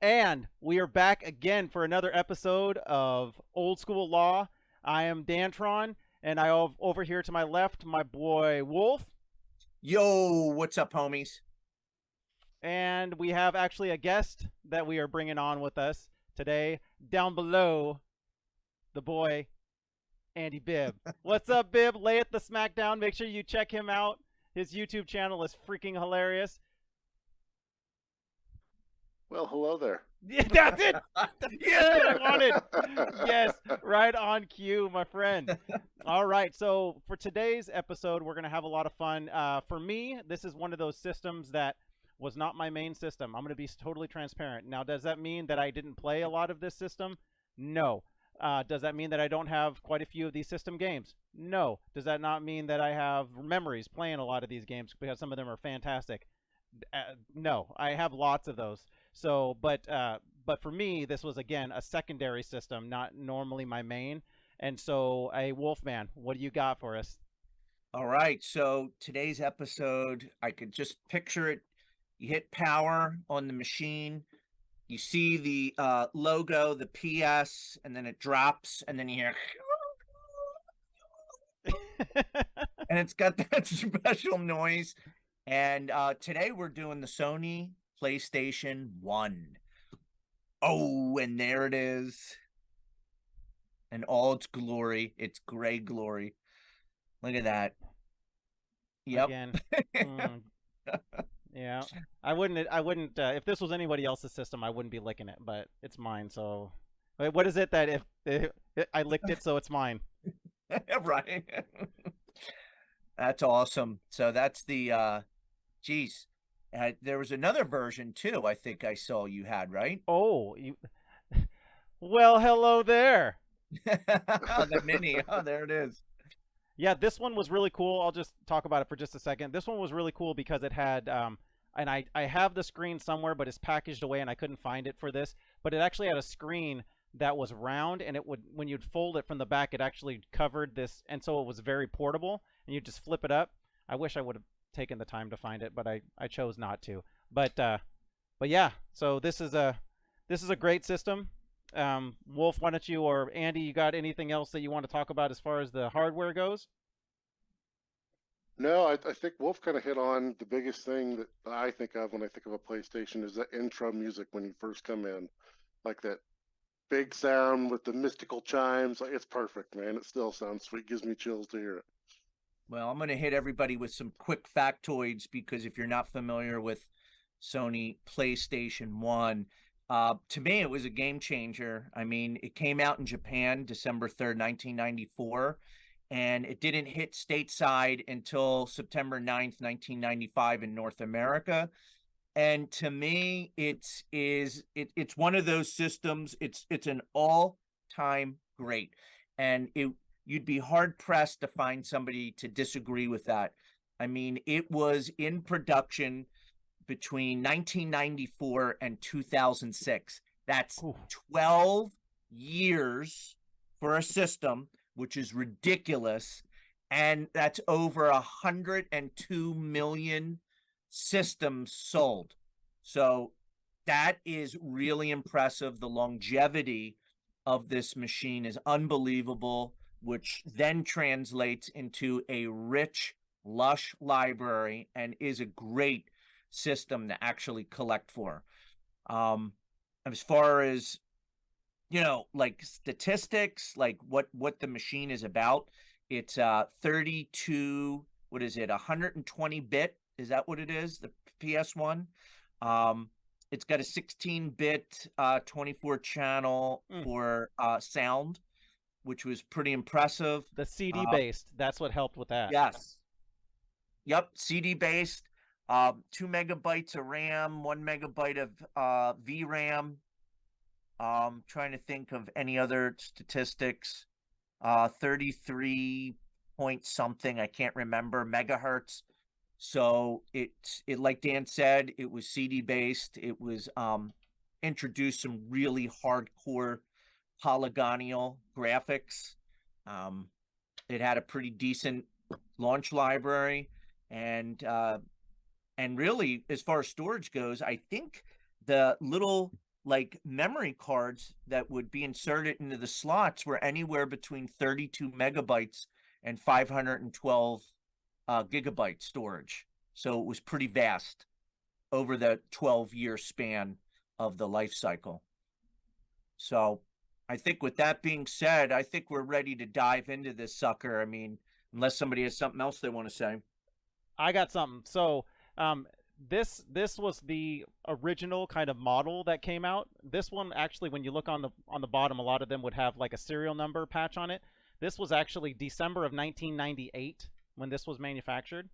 And we are back again for another episode of Old School Law. I am Dantron, and I have over here to my left my boy Wolf, Yo, what's up, homies? and we have actually a guest that we are bringing on with us today. Down below, the boy Andy Bibb. What's up, Bibb? Lay it the smackdown. Make sure you check him out. His YouTube channel is freaking hilarious. Well, hello there. Yeah, that's it. That's Yeah. what I wanted. Yes, right on cue, my friend. All right, so for today's episode, we're gonna have a lot of fun. For me, this is one of those systems that was not my main system. I'm gonna be totally transparent. Now, does that mean that I didn't play a lot of this system? No. Does that mean that I don't have quite a few of these system games? No. Does that not mean that I have memories playing a lot of these games because some of them are fantastic? No, I have lots of those. So, but for me, this was again a secondary system, not normally my main. And so, a Wolfman, what do you got for us? All right, so today's episode, I could just picture it. You hit power on the machine, you see the logo, the PS, and then it drops, and then you hear, and it's got that special noise. And today we're doing the Sony PlayStation 1. Oh, and there it is. In all its glory, its gray glory. Look at that. Yep. Again, mm, yeah, I wouldn't. If this was anybody else's system, I wouldn't be licking it. But it's mine. So, wait, what is it that if I licked it, so it's mine? Right. That's awesome. So that's the geez. There was another version too, I think I saw you had, right? Oh, you. Well, hello there. The mini. Oh, there it is. Yeah, this one was really cool. I'll just talk about it for just a second. This one was really cool because it had, and I have the screen somewhere, but it's packaged away and I couldn't find it for this. But it actually had a screen that was round, and it would, when you'd fold it from the back, it actually covered this, and so it was very portable, and you just flip it up. I wish I would have taken the time to find it, but I chose not to. But yeah, so this is a great system. Wolf, why don't you, or Andy, you got anything else that you want to talk about as far as the hardware goes? No, I think Wolf kind of hit on the biggest thing that I think of when I think of a PlayStation is that intro music when you first come in, like that big sound with the mystical chimes. Like it's perfect, man. It still sounds sweet. Gives me chills to hear it. Well, I'm going to hit everybody with some quick factoids because if you're not familiar with Sony PlayStation 1, to me, it was a game changer. I mean, it came out in Japan December 3rd, 1994, and it didn't hit stateside until September 9th, 1995 in North America. And to me, it's one of those systems. It's an all-time great, and you'd be hard pressed to find somebody to disagree with that. I mean, it was in production between 1994 and 2006. That's Ooh. 12 years for a system, which is ridiculous. And that's over 102 million systems sold. So that is really impressive. The longevity of this machine is unbelievable, which then translates into a rich, lush library and is a great system to actually collect for. As far as like statistics, like what the machine is about, it's 32, what is it, 120 bit? Is that what it is? The PS1. It's got a 16-bit 24 channel Mm. for sound, which was pretty impressive. The CD Uh, based. That's what helped with that. yes. Yep, CD based. 2 megabytes of RAM, 1 megabyte of VRAM. Trying to think of any other statistics. 33 point something, I can't remember, megahertz. So it like Dan said, it was CD based. It was introduced some really hardcore polygonal graphics. Um, it had a pretty decent launch library, and really, as far as storage goes, I think the little like memory cards that would be inserted into the slots were anywhere between 32 megabytes and 512 gigabyte storage. So it was pretty vast over the 12-year span of the life cycle. So I think with that being said, I think we're ready to dive into this sucker. I mean, unless somebody has something else they want to say. I got something. So, this was the original kind of model that came out. This one actually, when you look on the bottom, a lot of them would have like a serial number patch on it. This was actually December of 1998 when this was manufactured.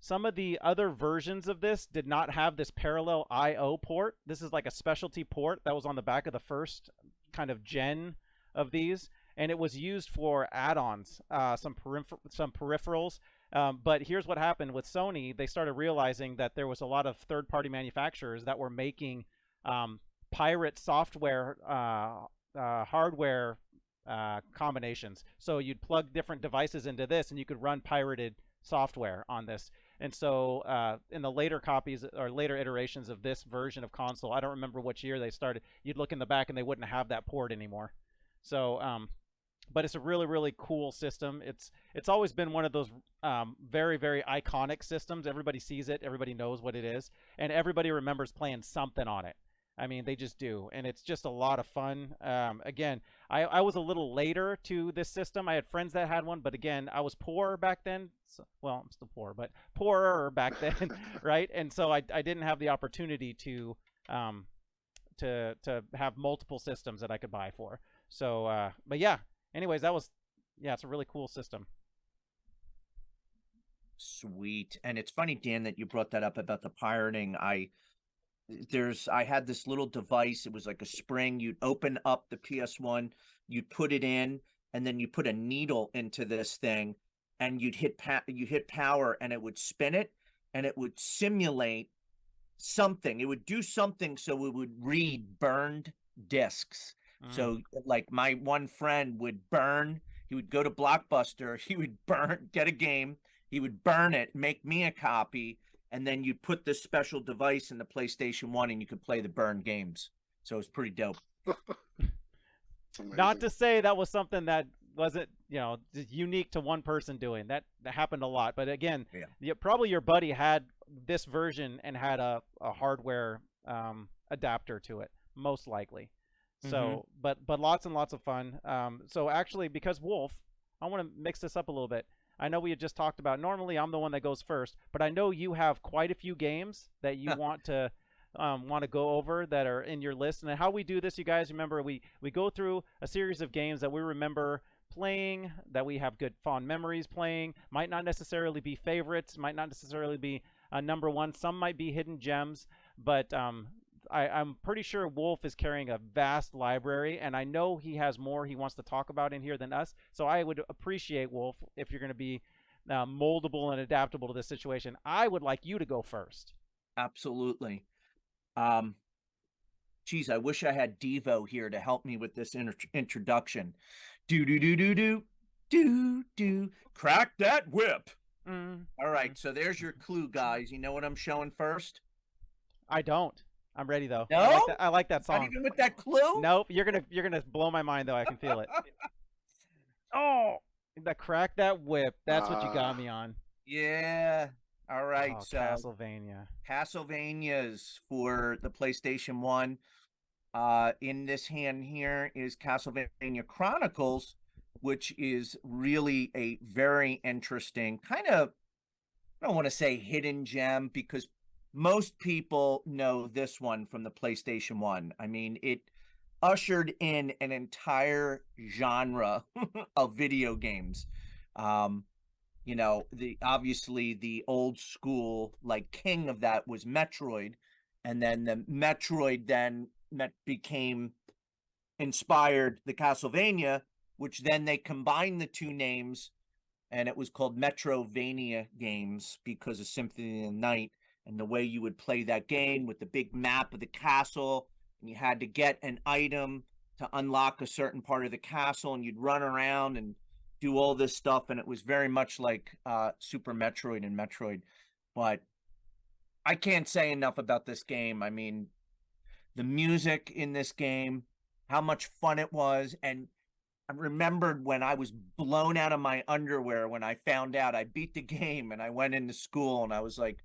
Some of the other versions of this did not have this parallel I/O port. This is like a specialty port that was on the back of the first kind of gen of these, and it was used for add-ons, some peripherals. But here's what happened with Sony. They started realizing that there was a lot of third-party manufacturers that were making pirate software, hardware combinations. So you'd plug different devices into this, and you could run pirated software on this. And so in the later copies or later iterations of this version of console, I don't remember which year they started, you'd look in the back and they wouldn't have that port anymore. So but it's a really, really cool system. It's always been one of those very, very iconic systems. Everybody sees it, everybody knows what it is, and everybody remembers playing something on it. I mean, they just do, and it's just a lot of fun. Again, I was a little later to this system. I had friends that had one, but again, I was poor back then. So, well, I'm still poor, but poorer back then, right? And so I didn't have the opportunity to have multiple systems that I could buy for. So, but yeah. Anyways, it's a really cool system. Sweet. And it's funny, Dan, that you brought that up about the pirating. I had this little device. It was like a spring. You'd open up the PS1, you'd put it in, and then you put a needle into this thing, and you'd hit power, and it would spin it, and it would simulate something. It would do something so it would read burned discs. So like my one friend would he would go to Blockbuster, he would get a game, he would burn it, make me a copy, and then you put this special device in the PlayStation 1 and you could play the burned games. So it's pretty dope. Not to say that was something that wasn't, unique to one person doing. That happened a lot. But again, probably your buddy had this version and had a hardware adapter to it, most likely. So, but lots and lots of fun. So actually, because Wolf, I want to mix this up a little bit. I know we had just talked about, normally I'm the one that goes first, but I know you have quite a few games that you want to go over that are in your list. And how we do this, you guys remember, we go through a series of games that we remember playing, that we have good fond memories playing. Might not necessarily be favorites, might not necessarily be number one. Some might be hidden gems, but I'm pretty sure Wolf is carrying a vast library, and I know he has more he wants to talk about in here than us. So I would appreciate, Wolf, if you're going to be moldable and adaptable to this situation, I would like you to go first. Absolutely. Geez, I wish I had Devo here to help me with this introduction. Do. Crack that whip. All right, so there's your clue, guys. You know what I'm showing first? I don't. I'm ready though. No? I like that song. Not even with that clue? Nope. You're gonna blow my mind though. I can feel it. Oh, the crack that whip. That's what you got me on. Yeah. All right. Oh, so Castlevanias for the PlayStation 1. In this hand here is Castlevania Chronicles, which is really a very interesting kind of, I don't want to say hidden gem, because most people know this one from the PlayStation 1. I mean, it ushered in an entire genre of video games. Obviously the old school, like, king of that was Metroid, and then the Metroid then became inspired the Castlevania, which then they combined the two names, and it was called Metrovania games because of Symphony of the Night. And the way you would play that game with the big map of the castle, and you had to get an item to unlock a certain part of the castle, and you'd run around and do all this stuff, and it was very much like Super Metroid and Metroid. But I can't say enough about this game. I mean, the music in this game, how much fun it was. And I remembered when I was blown out of my underwear when I found out I beat the game, and I went into school and I was like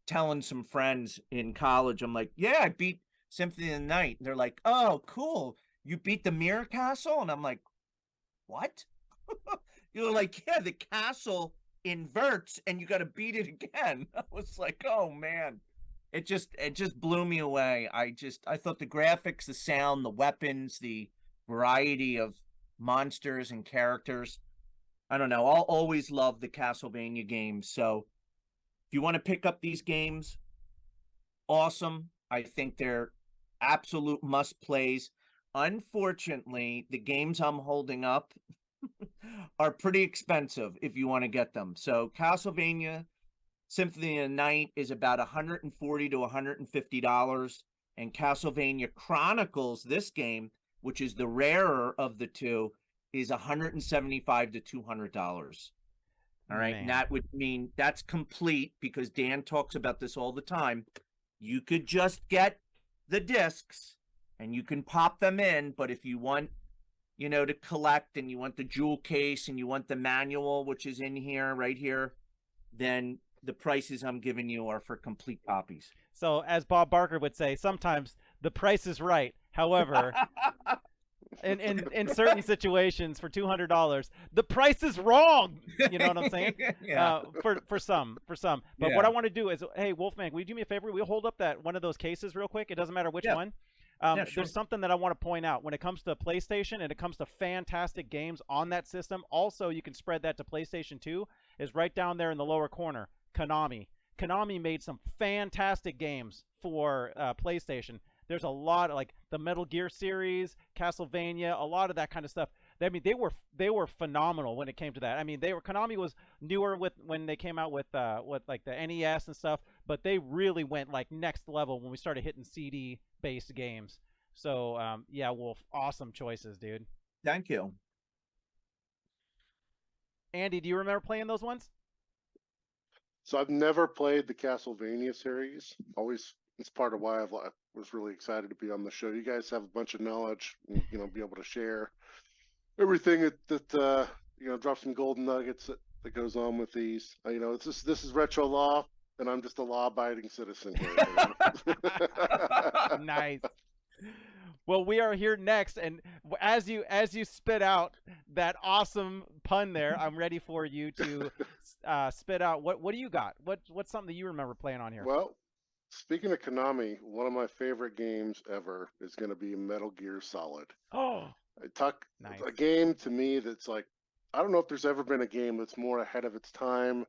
telling some friends in college, I'm like, yeah, I beat Symphony of the Night. And they're like, oh, cool. You beat the Mirror Castle? And I'm like, what? You're like, yeah, the castle inverts and you got to beat it again. I was like, oh man, it just blew me away. I thought the graphics, the sound, the weapons, the variety of monsters and characters. I don't know. I'll always love the Castlevania games. So if you want to pick up these games, awesome. I think they're absolute must plays. Unfortunately, the games I'm holding up are pretty expensive if you want to get them. So Castlevania Symphony of the Night is about $140 to $150, and Castlevania Chronicles, this game, which is the rarer of the two, is $175 to $200. All right, Man. and that would mean that's complete, because Dan talks about this all the time. You could just get the discs and you can pop them in, but if you want, to collect, and you want the jewel case and you want the manual, which is in here, right here, then the prices I'm giving you are for complete copies. So, as Bob Barker would say, sometimes the price is right. However, in certain situations, for $200, the price is wrong. You know what I'm saying? Yeah. For some. But Yeah. what I want to do is, hey, Wolfman, will you do me a favor? We'll hold up one of those cases real quick. It doesn't matter which Yeah. one. Yeah, sure. There's something that I want to point out when it comes to PlayStation and it comes to fantastic games on that system. Also, you can spread that to PlayStation 2. Is right down there in the lower corner. Konami. Konami made some fantastic games for PlayStation. There's a lot of, like, the Metal Gear series, Castlevania, a lot of that kind of stuff. I mean, they were phenomenal when it came to that. I mean, Konami was newer when they came out with like the NES and stuff, but they really went like next level when we started hitting CD based games. So yeah, Wolf, awesome choices, dude. Thank you. Andy, do you remember playing those ones? So I've never played the Castlevania series. Always, it's part of why I was really excited to be on the show. You guys have a bunch of knowledge, and, be able to share everything that drop some golden nuggets that goes on with these. This is retro law, and I'm just a law-abiding citizen here. Nice. Well, we are here next, and as you spit out that awesome pun there, I'm ready for you to spit out what do you got? What's something that you remember playing on here? Well, speaking of Konami, one of my favorite games ever is going to be Metal Gear Solid. Oh, nice. A game to me that's like, I don't know if there's ever been a game that's more ahead of its time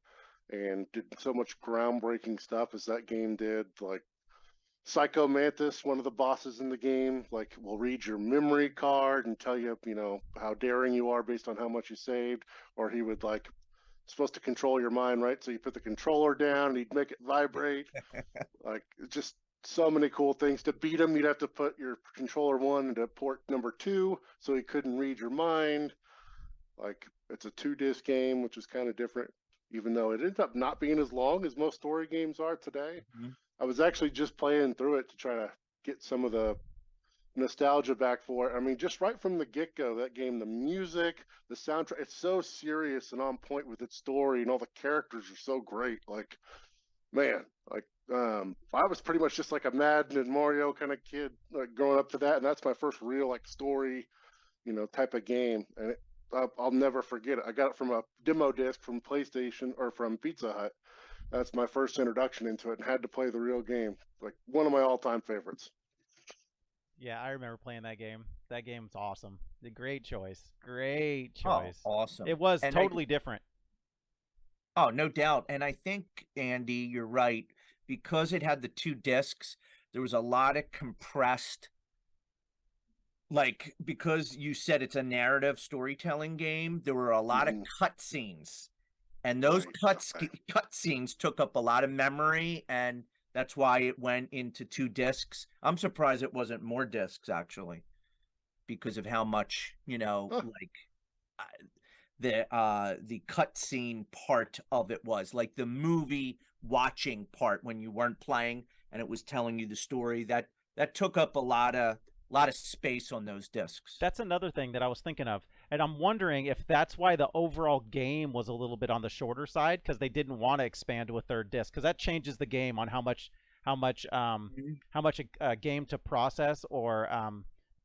and did so much groundbreaking stuff as that game did. Like, Psycho Mantis, one of the bosses in the game, like, will read your memory card and tell you, how daring you are based on how much you saved. Or he would, like, supposed to control your mind, right? So you put the controller down and he'd make it vibrate. Like, just so many cool things. To beat him, you'd have to put your controller 1 into port number 2 so he couldn't read your mind. Like, it's a 2-disc game, which is kind of different, even though it ends up not being as long as most story games are today. Mm-hmm. I was actually just playing through it to try to get some of the nostalgia back for it. I mean, just right from the get-go, that game, the music, the soundtrack, it's so serious and on point with its story, and all the characters are so great. Like, man, like, I was pretty much just like a Madden and Mario kind of kid, like, growing up to that, and that's my first real, like, story, type of game, and I'll never forget it. I got it from a demo disc from PlayStation or from Pizza Hut. That's my first introduction into it, and had to play the real game. Like, one of my all-time favorites. Yeah, I remember playing that game. That game's awesome. A great choice. Great choice. Oh, awesome. It was totally different. Oh, no doubt. And I think, Andy, you're right. Because it had the 2 discs, there was a lot of compressed, like, because you said it's a narrative storytelling game, there were a lot of cutscenes. And those cutscenes took up a lot of memory, and that's why it went into 2 discs. I'm surprised it wasn't more discs, actually, because of how much, like, the cutscene part of it was. Like, the movie watching part when you weren't playing and it was telling you the story, that that took up a lot of space on those discs. That's another thing that I was thinking of. And I'm wondering if that's why the overall game was a little bit on the shorter side, because they didn't want to expand to a third disc, because that changes the game on how much Mhm. how much a game to process or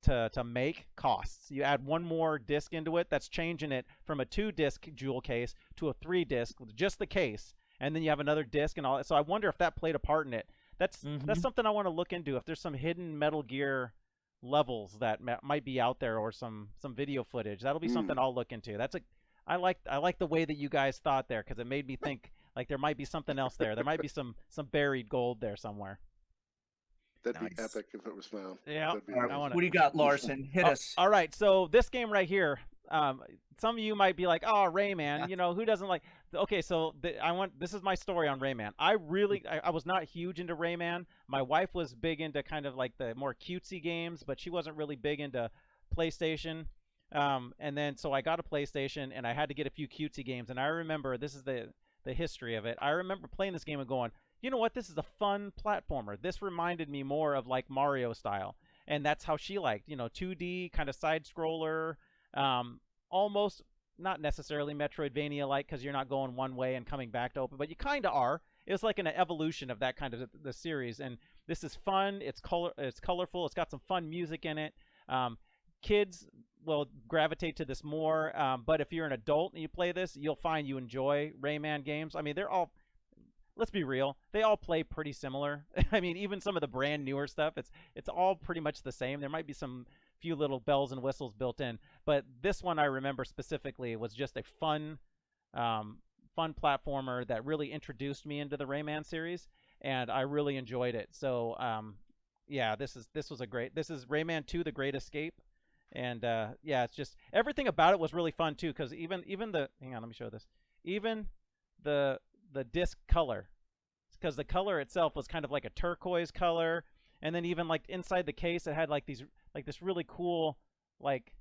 to make costs. You add one more disc into it, that's changing it from a 2-disc jewel case to a 3-disc with just the case, and then you have another disc and all that. So I wonder if that played a part in it. That's Mhm. something I want to look into. If there's some hidden Metal Gear levels that might be out there, or some video footage, that'll be something I'll look into. I like the way that you guys thought there, because it made me think like there might be something else there. There might be some buried gold there somewhere. That'd be Nice. epic if it was found. Yeah, That'd be All right, I amazing. want what do you got, Larson? Hit Oh, us. all right, so this game right here, some of you might be like, "Oh, Rayman, who doesn't like?" Okay, so this is my story on Rayman. I was not huge into Rayman. My wife was big into kind of like the more cutesy games, but she wasn't really big into PlayStation. And then so I got a PlayStation, and I had to get a few cutesy games. And I remember, this is the history of it. I remember playing this game and going, you know what? This is a fun platformer. This reminded me more of like Mario style, and that's how she liked, 2D kind of side scroller, almost not necessarily Metroidvania like, because you're not going one way and coming back to open, but you kind of are. It's like an evolution of that kind of the series, and this is fun. It's colorful. It's got some fun music in it. Kids will gravitate to this more, but if you're an adult and you play this, you'll find you enjoy Rayman games. I mean, they're all, let's be real, they all play pretty similar. I mean, even some of the brand newer stuff, it's all pretty much the same. There might be some few little bells and whistles built in, but this one I remember specifically was just a fun platformer that really introduced me into the Rayman series, and I really enjoyed it. So yeah, this was a great. This is Rayman 2: The Great Escape, and yeah, it's just everything about it was really fun too. Because even the, hang on, let me show this. Even the disc color, because the color itself was kind of like a turquoise color, and then even like inside the case, it had like this really cool, like,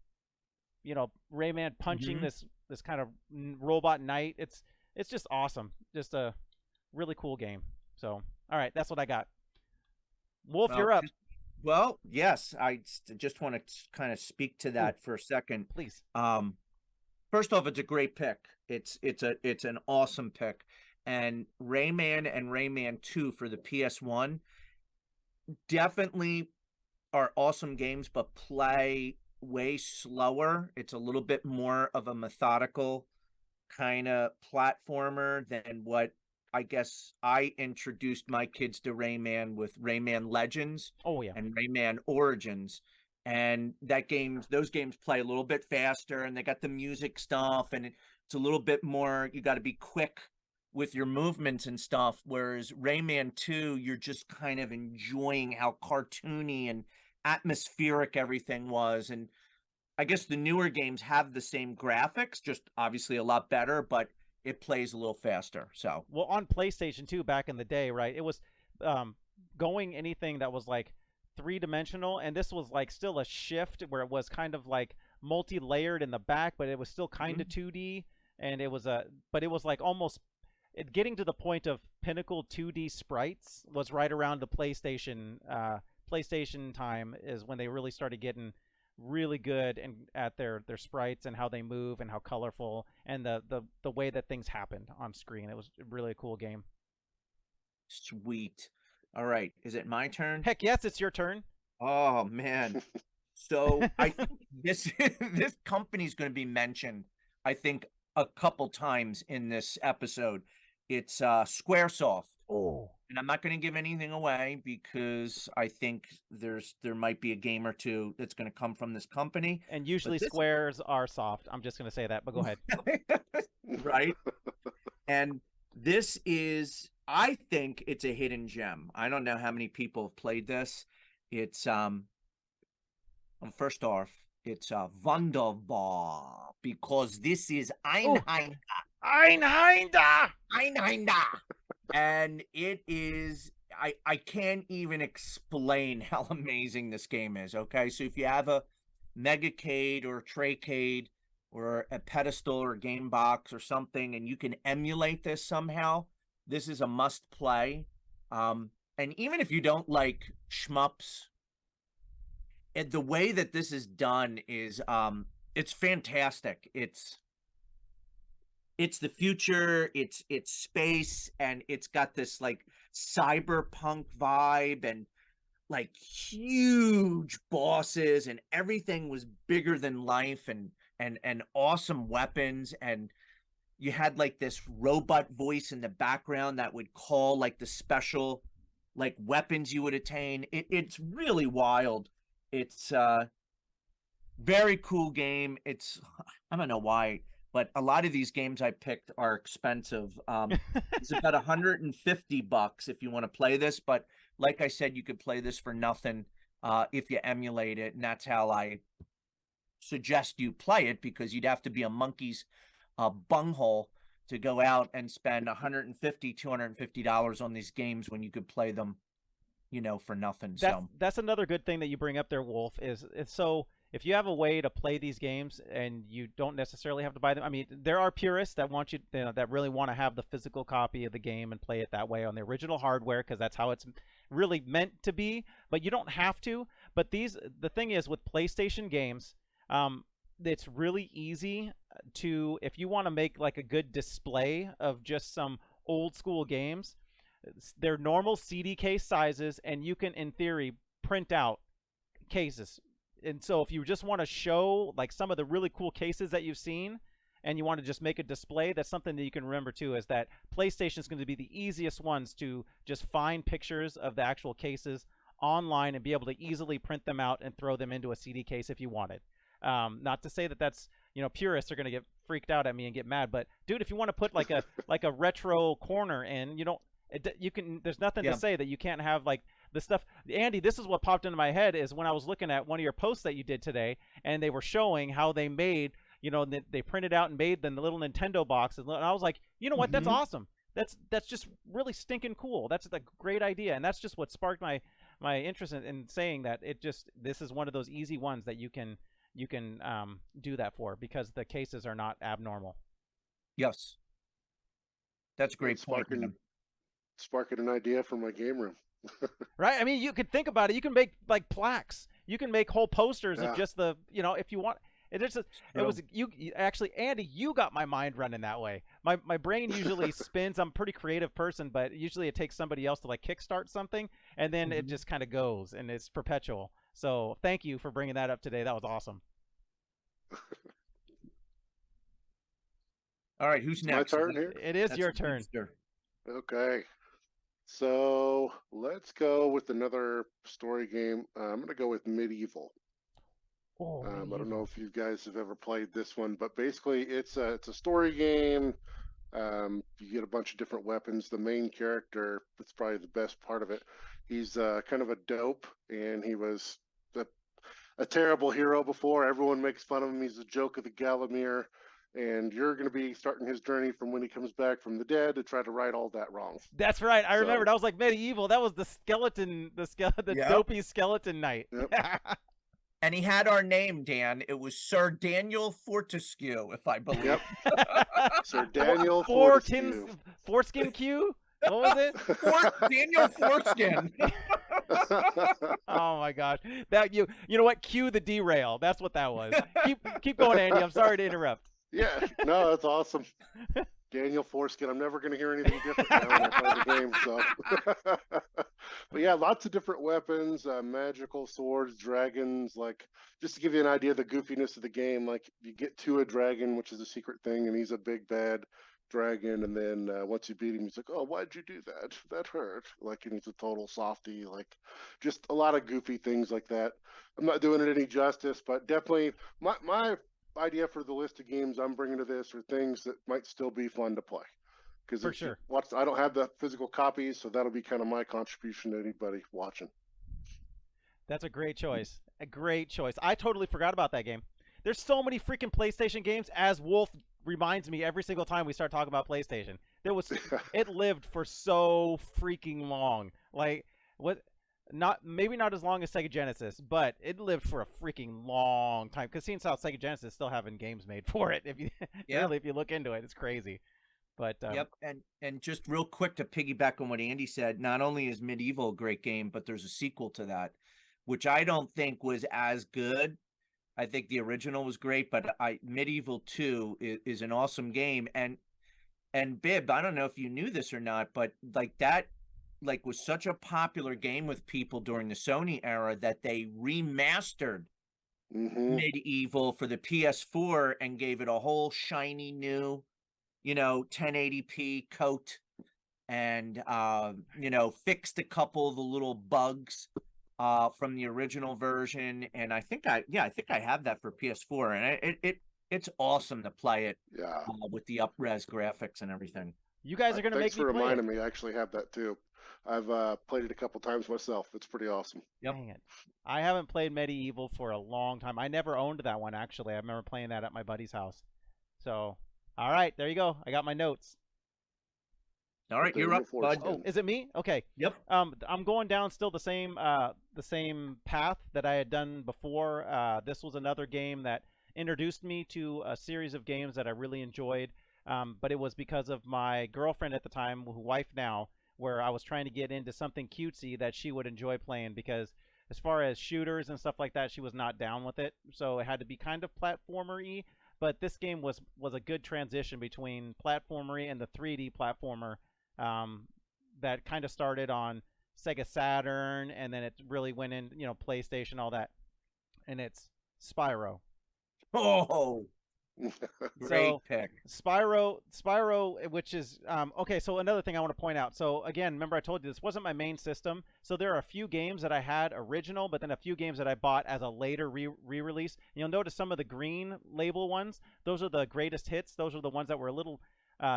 Rayman punching Mhm. this kind of robot knight. It's just awesome. Just a really cool game. So all right, that's what I got. Wolf, Well, you're up. well, yes, just want to kind of speak to Ooh, that for a second. please. First off, it's a great pick. It's an awesome pick. And Rayman 2 for the PS1 definitely are awesome games, but play way slower. It's a little bit more of a methodical kind of platformer than what I guess I introduced my kids to Rayman with Rayman Legends Oh yeah. and Rayman Origins. And those games play a little bit faster, and they got the music stuff, and it's a little bit more, you got to be quick with your movements and stuff. Whereas Rayman 2, you're just kind of enjoying how cartoony and atmospheric everything was. And I guess the newer games have the same graphics, just obviously a lot better, but it plays a little faster. So, Well, on PlayStation 2 back in the day, right? It was um, going anything that was like three-dimensional, and this was like still a shift where it was kind of like multi-layered in the back, but it was still kind of mhm. 2D, and but it was like almost getting to the point of pinnacle 2D sprites was right around the PlayStation time is when they really started getting really good and at their sprites and how they move and how colorful and the way that things happened on screen. It was really a cool game. Sweet. All right. Is it my turn? Heck yes, it's your turn. Oh man. So I think this this company is going to be mentioned, I think, a couple times in this episode. It's Squaresoft. Oh, And I'm not going to give anything away because I think there might be a game or two that's going to come from this company. and But usually this squares are soft. I'm just gonna say that, but go ahead. right? And this is, I think it's a hidden gem. I don't know how many people have played this. It's first off, it's Wunderbar, because this is Oh, Einheim. Einhinder! Einhinder. And it is, I can't even explain how amazing this game is. Okay, so if you have a Megacade or a Traycade or a pedestal or a game box or something, and you can emulate this somehow, this is a must play. And even if you don't like shmups And the way that this is done is it's fantastic. It's the future, it's space, and it's got this like cyberpunk vibe, and like huge bosses, and everything was bigger than life, and awesome weapons, and you had like this robot voice in the background that would call like the special like weapons you would attain. It's really wild. It's very cool game. It's I don't know why, but a lot of these games I picked are expensive. It's about $150 if you want to play this, but like I said, you could play this for nothing if you emulate it, and that's how I suggest you play it, because you'd have to be a monkey's bunghole to go out and spend $150-$250 on these games when you could play them, you know, for nothing. That's another good thing that you bring up there, Wolf, is so if you have a way to play these games and you don't necessarily have to buy them. I mean, there are purists that want you know, that really want to have the physical copy of the game and play it that way on the original hardware, because that's how it's really meant to be, but you don't have to. But the thing is with PlayStation games, it's really easy to, if you want to make like a good display of just some old school games, they're normal CD case sizes, and you can in theory print out cases. And so if you just want to show like some of the really cool cases that you've seen, and you want to just make a display, that's something that you can remember too, is that PlayStation is going to be the easiest ones to just find pictures of the actual cases online and be able to easily print them out and throw them into a CD case if you wanted. Not to say that that's, you know, purists are going to get freaked out at me and get mad, but dude, if you want to put like a like a retro corner in, you can, there's nothing to say that you can't have like the stuff. Andy, this is what popped into my head is when I was looking at one of your posts that you did today, and they were showing how they made, you know, they printed out and made the little Nintendo boxes, and I was like, you know what, that's awesome. That's just really stinking cool. That's a great idea, and that's just what sparked my interest in saying that this is one of those easy ones that you can do that for, because the cases are not abnormal. Yes, that's a great point. Sparking an idea for my game room. Right? I mean, you could think about it. You can make like plaques. You can make whole posters of just the, you know, if you want. It was you actually, Andy, you got my mind running that way. My brain usually spins. I'm a pretty creative person, but usually it takes somebody else to like kickstart something, and then it just kind of goes, and it's perpetual. So thank you for bringing that up today. That was awesome. All right, who's next? My turn here? It is your turn. Okay. So let's go with another story game. I'm going to go with Medieval. Oh, I don't know if you guys have ever played this one, but basically it's a story game. You get a bunch of different weapons. The main character, that's probably the best part of it. He's kind of a dope, and he was a terrible hero before. Everyone makes fun of him. He's a joke of the Galamir. And you're going to be starting his journey from when he comes back from the dead to try to right all that wrong. That's right. I remembered. I was like, Medieval. That was the skeleton, dopey skeleton knight. Yep. And he had our name, Dan. It was Sir Daniel Fortescue, if I believe. Yep. Sir Daniel Fortescue. Foreskin Q? What was it? Daniel Foreskin. Oh my gosh. That you know what? Cue the derail. That's what that was. Keep going, Andy. I'm sorry to interrupt. Yeah, no, that's awesome. Daniel Foreskin. I'm never going to hear anything different now when I play the game. So, but yeah, lots of different weapons, magical swords, dragons. Like, just to give you an idea of the goofiness of the game, like you get to a dragon, which is a secret thing, and he's a big bad dragon. And then once you beat him, he's like, "Oh, why'd you do that? That hurt." Like, and he's a total softie. Like, just a lot of goofy things like that. I'm not doing it any justice, but definitely my idea for the list of games I'm bringing to this are things that might still be fun to play. Because for sure, I don't have the physical copies, so that'll be kind of my contribution to anybody watching. That's a great choice. A great choice. I totally forgot about that game. There's so many freaking PlayStation games, as Wolf reminds me every single time we start talking about PlayStation. It lived for so freaking long. Like, maybe not as long as Sega Genesis, but it lived for a freaking long time. Because seeing how Sega Genesis is still having games made for it, if you really, if you look into it, it's crazy. But yep, and just real quick to piggyback on what Andy said, not only is Medieval a great game, but there's a sequel to that, which I don't think was as good. I think the original was great, but Medieval 2 is an awesome game. And Bib, I don't know if you knew this or not, but like that was such a popular game with people during the Sony era that they remastered Medieval for the PS4 and gave it a whole shiny new, 1080p coat, and fixed a couple of the little bugs from the original version. And I think I have that for PS4, and it's awesome to play it with the up-res graphics and everything. You guys are going to make me play it. Thanks for reminding me. I actually have that too. I've played it a couple times myself. It's pretty awesome. Yep. Dang it. I haven't played Medieval for a long time. I never owned that one, actually. I remember playing that at my buddy's house. So, all right, there you go. I got my notes. All right, you're up, bud. Oh, is it me? Okay. Yep. I'm going down still the same path that I had done before. This was another game that introduced me to a series of games that I really enjoyed. But it was because of my girlfriend at the time, who wife now, where I was trying to get into something cutesy that she would enjoy playing, because as far as shooters and stuff like that, she was not down with it. So it had to be kind of platformer-y, but this game was a good transition between platformer-y and the 3D platformer that kind of started on Sega Saturn, and then it really went in, PlayStation, all that. And it's Spyro. Oh, great pick. Spyro, which is okay. So another thing I want to point out. So again, remember I told you this wasn't my main system. So there are a few games that I had original, but then a few games that I bought as a later re-release. You'll notice some of the green label ones. Those are the greatest hits. Those are the ones that were a little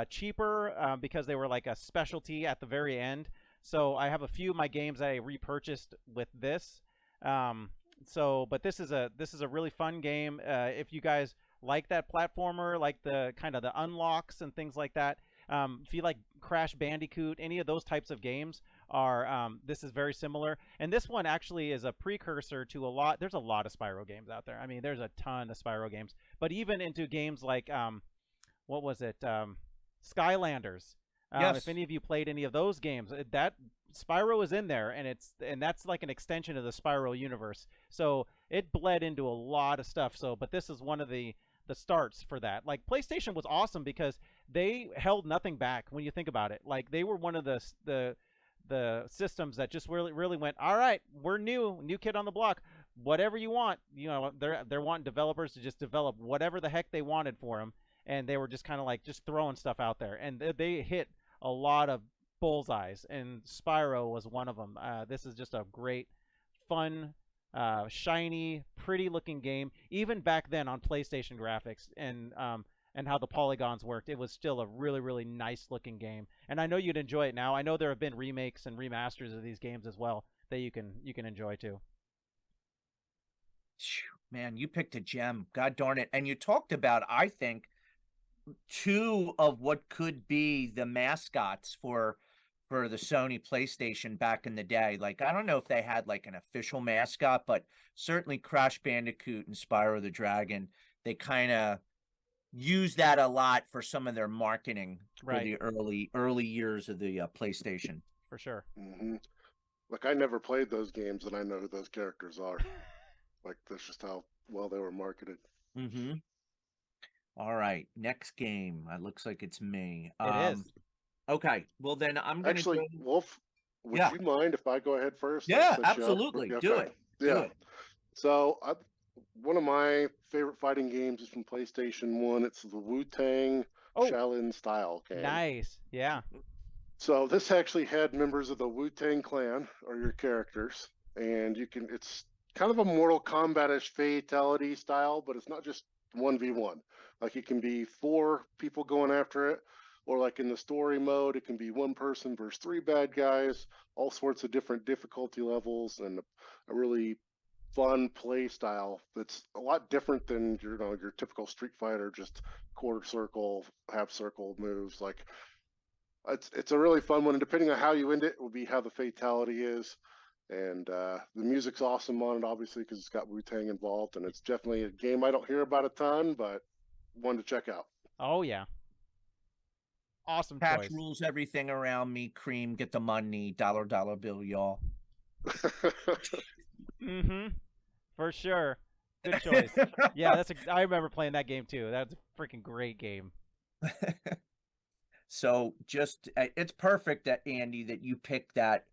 cheaper because they were like a specialty at the very end. So I have a few of my games that I repurchased with this. But this is a really fun game. If you guys like that platformer, like the kind of the unlocks and things like that, if you like Crash Bandicoot, any of those types of games are this is very similar. And this one actually is a precursor to there's a lot of Spyro games out there. I mean, there's a ton of Spyro games, but even into games like what was it, Skylanders. Yes. If any of you played any of those games, that Spyro is in there, and that's like an extension of the Spyro universe. So it bled into a lot of stuff. But this is one of the starts for that. Like PlayStation was awesome because they held nothing back when you think about it. Like they were one of the systems that just really went, all right, we're new kid on the block. Whatever you want, they're wanting developers to just develop whatever the heck they wanted for them, and they were just kind of like just throwing stuff out there, and they hit a lot of bullseyes, and Spyro was one of them. This is just a great, fun, shiny, pretty-looking game. Even back then on PlayStation graphics and how the polygons worked, it was still a really, really nice-looking game. And I know you'd enjoy it now. I know there have been remakes and remasters of these games as well that you can enjoy too. Man, you picked a gem. God darn it. And you talked about, I think, two of what could be the mascots for the Sony PlayStation back in the day. Like, I don't know if they had like an official mascot, but certainly Crash Bandicoot and Spyro the Dragon, they kind of use that a lot for some of their marketing for the early years of the PlayStation. For sure. Mm-hmm. Like, I never played those games, and I know who those characters are. Like, that's just how well they were marketed. Mm-hmm. All right, next game. It looks like it's me. It is. Okay, well then I'm going to actually, Wolf, would you mind if I go ahead first? Yeah, absolutely. Okay. Do it. Yeah. Do it. So one of my favorite fighting games is from PlayStation 1. It's the Wu-Tang Shaolin style game. Nice. Yeah. So this actually had members of the Wu-Tang Clan, or your characters, and it's kind of a Mortal Kombat-ish fatality style, but it's not just 1v1. Like, it can be 4 people going after it, or like in the story mode, it can be 1 person versus 3 bad guys, all sorts of different difficulty levels, and a really fun play style that's a lot different than your typical Street Fighter, just quarter circle, half circle moves. Like, it's a really fun one, and depending on how you end it will be how the fatality is. And the music's awesome on it, obviously, because it's got Wu-Tang involved, and it's definitely a game I don't hear about a ton, but one to check out. Oh yeah. Awesome Cash choice. rules everything around me. Cream, get the money. Dollar bill, y'all. Mm-hmm. For sure. Good choice. Yeah, I remember playing that game too. That's a freaking great game. So just it's perfect that Andy that you picked that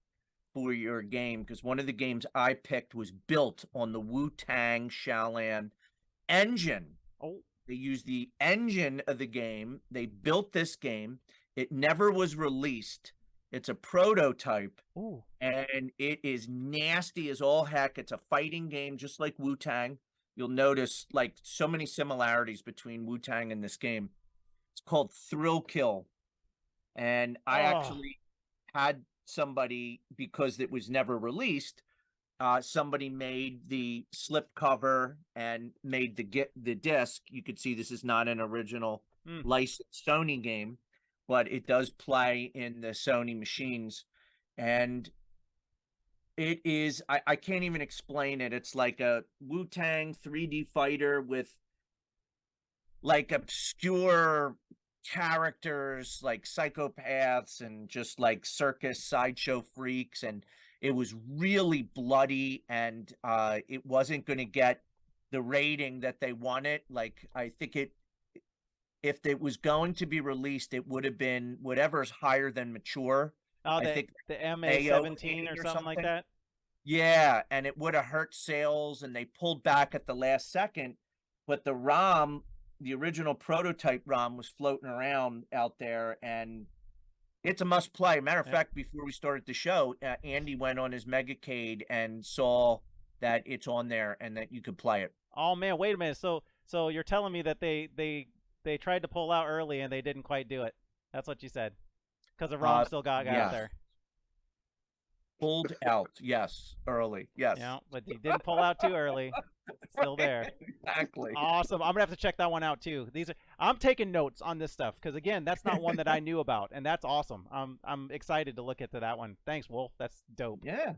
for your game, because one of the games I picked was built on the Wu-Tang Shaolin engine. Oh. They used the engine of the game. They built this game. It never was released. It's a prototype. Ooh. And it is nasty as all heck. It's a fighting game, just like Wu-Tang. You'll notice like so many similarities between Wu-Tang and this game. It's called Thrill Kill. And I actually had somebody, because it was never released, somebody made the slip cover and made the disc. You could see this is not an original licensed Sony game, but it does play in the Sony machines. And it is, I can't even explain it. It's like a Wu-Tang 3D fighter with like obscure characters, like psychopaths and just like circus sideshow freaks. And it was really bloody, and it wasn't going to get the rating that they wanted. Like, I think if it was going to be released, it would have been whatever's higher than mature. Oh, I think the MA17 or or something like that. Yeah, and it would have hurt sales, and they pulled back at the last second. But the ROM, the original prototype ROM, was floating around out there, and it's a must play. Matter of fact, before we started the show, Andy went on his Megacade and saw that it's on there and that you could play it. Oh man, wait a minute. So you're telling me that they tried to pull out early and they didn't quite do it. That's what you said. Because the ROM still got out there. Pulled out, yes, early, yes. Yeah, but he didn't pull out too early. Still there. Exactly. Awesome. I'm gonna have to check that one out too. I'm taking notes on this stuff because again, that's not one that I knew about, and that's awesome. I'm excited to look into that one. Thanks, Wolf. That's dope. Yeah.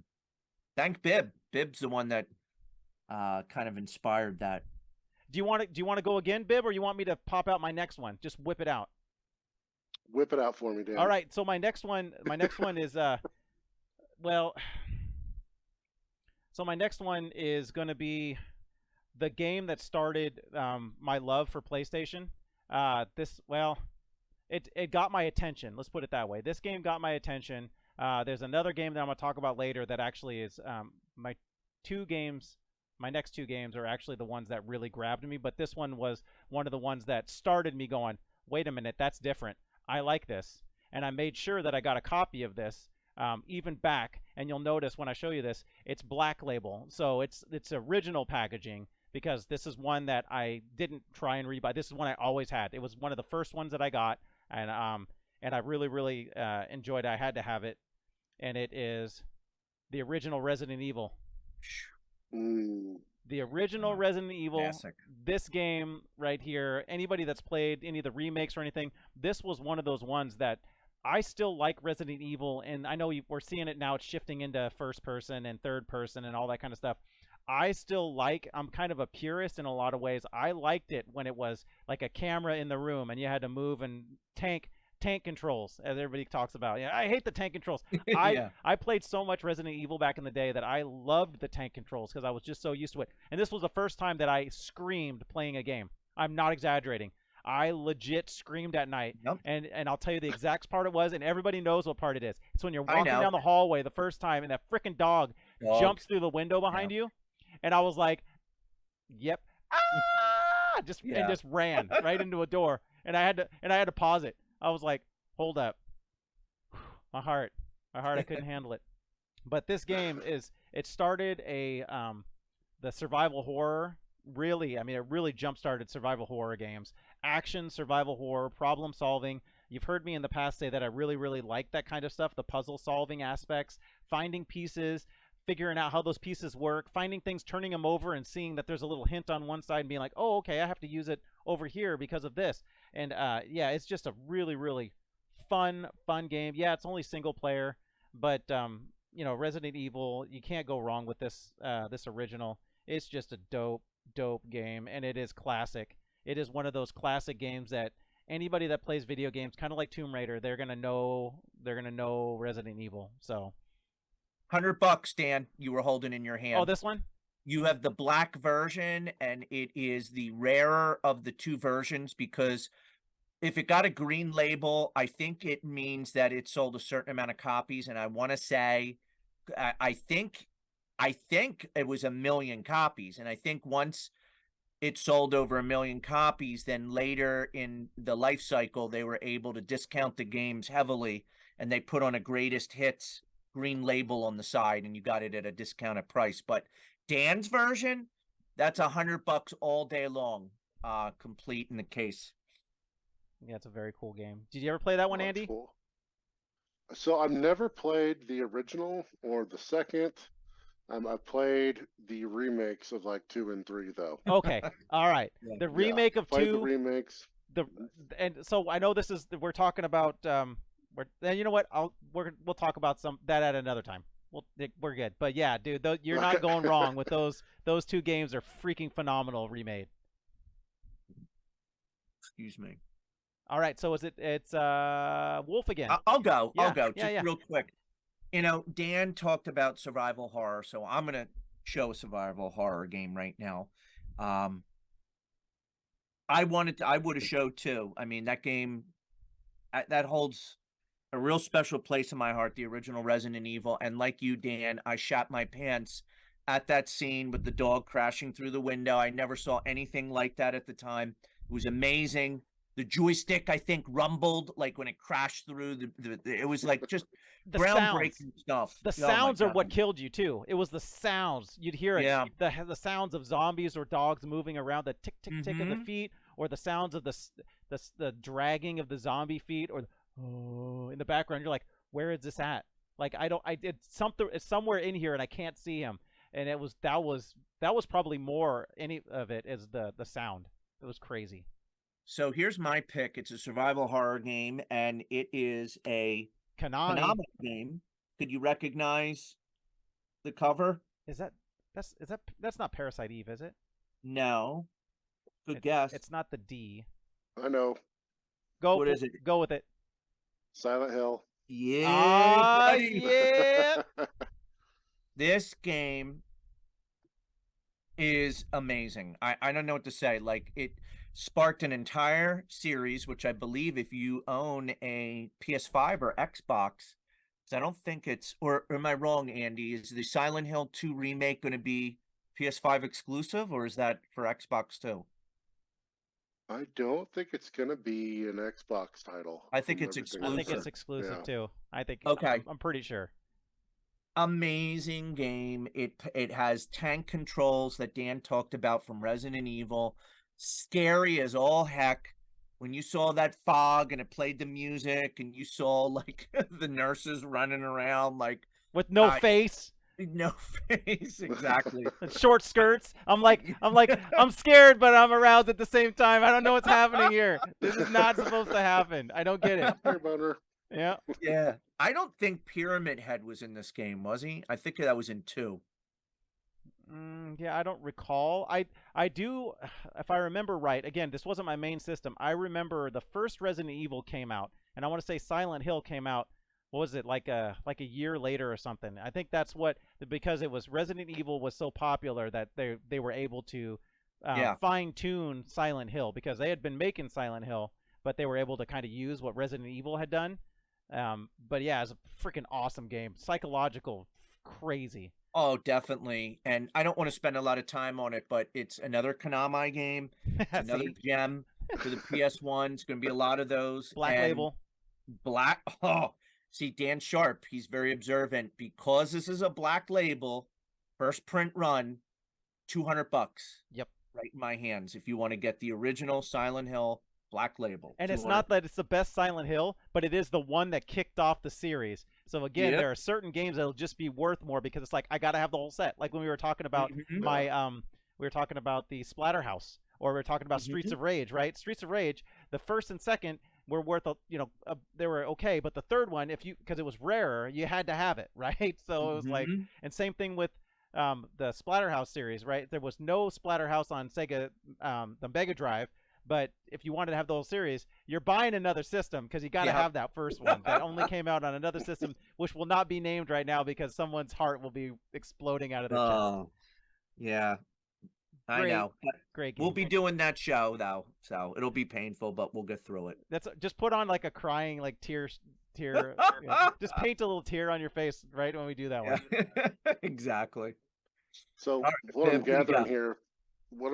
Thank Bib. Bib's the one that kind of inspired that. Do you want to go again, Bib, or you want me to pop out my next one? Just whip it out. Whip it out for me, Dan. All right. So my next one is well, so my next one is going to be the game that started my love for PlayStation. It got my attention. Let's put it that way. This game got my attention. There's another game that I'm going to talk about later that actually is my next two games are actually the ones that really grabbed me. But this one was one of the ones that started me going, wait a minute, that's different. I like this. And I made sure that I got a copy of this. Even back, and you'll notice when I show you this, it's black label, so it's original packaging, because this is one that I didn't try and rebuy. This is one I always had. It was one of the first ones that I got, and I really enjoyed it. I had to have it, and it is the original Resident Evil. The original Resident Evil. Classic. This game right here, anybody that's played any of the remakes or anything, this was one of those ones that I still like Resident Evil, and I know we're seeing it now. It's shifting into first person and third person and all that kind of stuff. I'm kind of a purist in a lot of ways. I liked it when it was like a camera in the room and you had to move, and tank controls, as everybody talks about. Yeah, I hate the tank controls. I played so much Resident Evil back in the day that I loved the tank controls because I was just so used to it. And this was the first time that I screamed playing a game. I'm not exaggerating. I legit screamed at night, and I'll tell you the exact part it was, and everybody knows what part it is. It's when you're walking down the hallway the first time, and that freaking dog jumps through the window behind you, and I was like, "Yep, and just ran right into a door, and I had to pause it. I was like, "Hold up, my heart, I couldn't handle it." But this game it started the survival horror. Really, I mean, it really jump-started survival horror games. Action, survival horror, problem solving. You've heard me in the past say that I really, really like that kind of stuff, the puzzle solving aspects, finding pieces, figuring out how those pieces work, finding things, turning them over and seeing that there's a little hint on one side and being like, oh, okay, I have to use it over here because of this. And yeah, it's just a really, really fun game. Yeah, it's only single player, but you know, Resident Evil, you can't go wrong with this original. It's just a dope game, and it is classic. It is one of those classic games that anybody that plays video games, kind of like Tomb Raider, they're gonna know Resident Evil. So $100, Dan, you were holding in your Oh, hand. this one? You have the black version, and it is the rarer of the two versions because if it got a green label, I think it means that it sold a certain amount of copies. And I want to say, I think it was 1 million copies. And I think once it sold over 1 million copies, then later in the life cycle, they were able to discount the games heavily, and they put on a greatest hits green label on the side, and you got it at a discounted price. But Dan's version, that's $100 all day long, complete in the case. Yeah, it's a very cool game. Did you ever play that one, That's Andy? cool. So I've never played the original or the second. I've played the remakes of like 2 and 3 though. Okay, all right. Yeah. The remake of Played the 2. remakes. And so I know this is we're talking about you know what? We'll talk about that at another time. We're good. But yeah, dude, you're not going wrong with those. Those 2 games are freaking phenomenal remade. Excuse me. All right, so it's Wolf again. I'll go. Yeah, I'll go. yeah, Just yeah. real quick. You know, Dan talked about survival horror, so I'm gonna show a survival horror game right now. I would have showed 2. I mean, that game that holds a real special place in my heart, the original Resident Evil. And like you, Dan, I shat my pants at that scene with the dog crashing through the window. I never saw anything like that at the time. It was amazing. The joystick, I think, rumbled like when it crashed through. It was like just The groundbreaking stuff. The Oh my sounds are God. what killed you too. It was the sounds. You'd hear it. Yeah. The sounds of zombies or dogs moving around, the tick tick tick of the Mhm. feet, or the sounds of the dragging of the zombie feet, or in the background. You're like, where is this at? Like I did something. It's somewhere in here and I can't see him. And that was probably more any of it is the sound. It was crazy. So here's my pick. It's a survival horror game, and it is a Konami. Konami game. Could you recognize the cover? That's not Parasite Eve, is it? No. Good guess. It's not the D. I know. What is it? Go with it. Silent Hill. Yeah. Ah, buddy. yeah. This game is amazing. I don't know what to say. Like, it sparked an entire series, which I believe if you own a PS5 or Xbox, 'cause I don't think it's, or am I wrong, Andy? Is the Silent Hill 2 remake going to be PS5 exclusive, or is that for Xbox too? I don't think it's gonna be an Xbox title. I think from it's everything I I've think exclusive. it's heard. exclusive Yeah. too. I think. Okay. I'm pretty sure. Amazing game. It has tank controls that Dan talked about from Resident Evil. Scary as all heck. When you saw that fog and it played the music and you saw like the nurses running around like With no I- face no face. Exactly. and short skirts. I'm scared, but I'm aroused at the same time. I don't know what's happening here. This is not supposed to happen. I don't get it. Here, Boner. Yeah. Yeah. I don't think Pyramid Head was in this game, was he? I think that was in 2. Yeah, I don't recall. I do, if I remember right. Again, this wasn't my main system. I remember the first Resident Evil came out, and I want to say Silent Hill came out. What was it, like a year later or something? I think that's because it was Resident Evil was so popular that they were able to fine tune Silent Hill because they had been making Silent Hill, but they were able to kind of use what Resident Evil had done. But yeah, it's a freaking awesome game. Psychological, crazy. Oh, definitely. And I don't want to spend a lot of time on it, but it's another Konami game. Another See? gem for the PS1. It's going to be a lot of those. Black And Label. See, Dan Sharp, he's very observant. Because this is a Black Label, first print run, $200. Yep. Right in my hands. If you want to get the original Silent Hill Black Label. And it's 200. not that it's the best Silent Hill, but it is the one that kicked off the series. So again, Yep. there are certain games that'll just be worth more because it's like I gotta have the whole set. Like when we were talking about Mhm. we were talking about the Splatterhouse, or we were talking about Streets of Rage, right? Streets of Rage, the first and second were worth they were okay, but the third one, because it was rarer, you had to have it, right? So it was like, Mhm. and same thing with the Splatterhouse series, right? There was no Splatterhouse on Sega, the Mega Drive, But if you wanted to have the whole series, you're buying another system because you got to have that first one that only came out on another system, which will not be named right now because someone's heart will be exploding out of their chest. Oh, yeah. I know. But Great game. we'll be doing that show though, so it'll be painful, but we'll get through it. That's just put on like a crying like tear. Just paint a little tear on your face right when we do that one. Exactly. So right, what I'm Viv, what do you gathering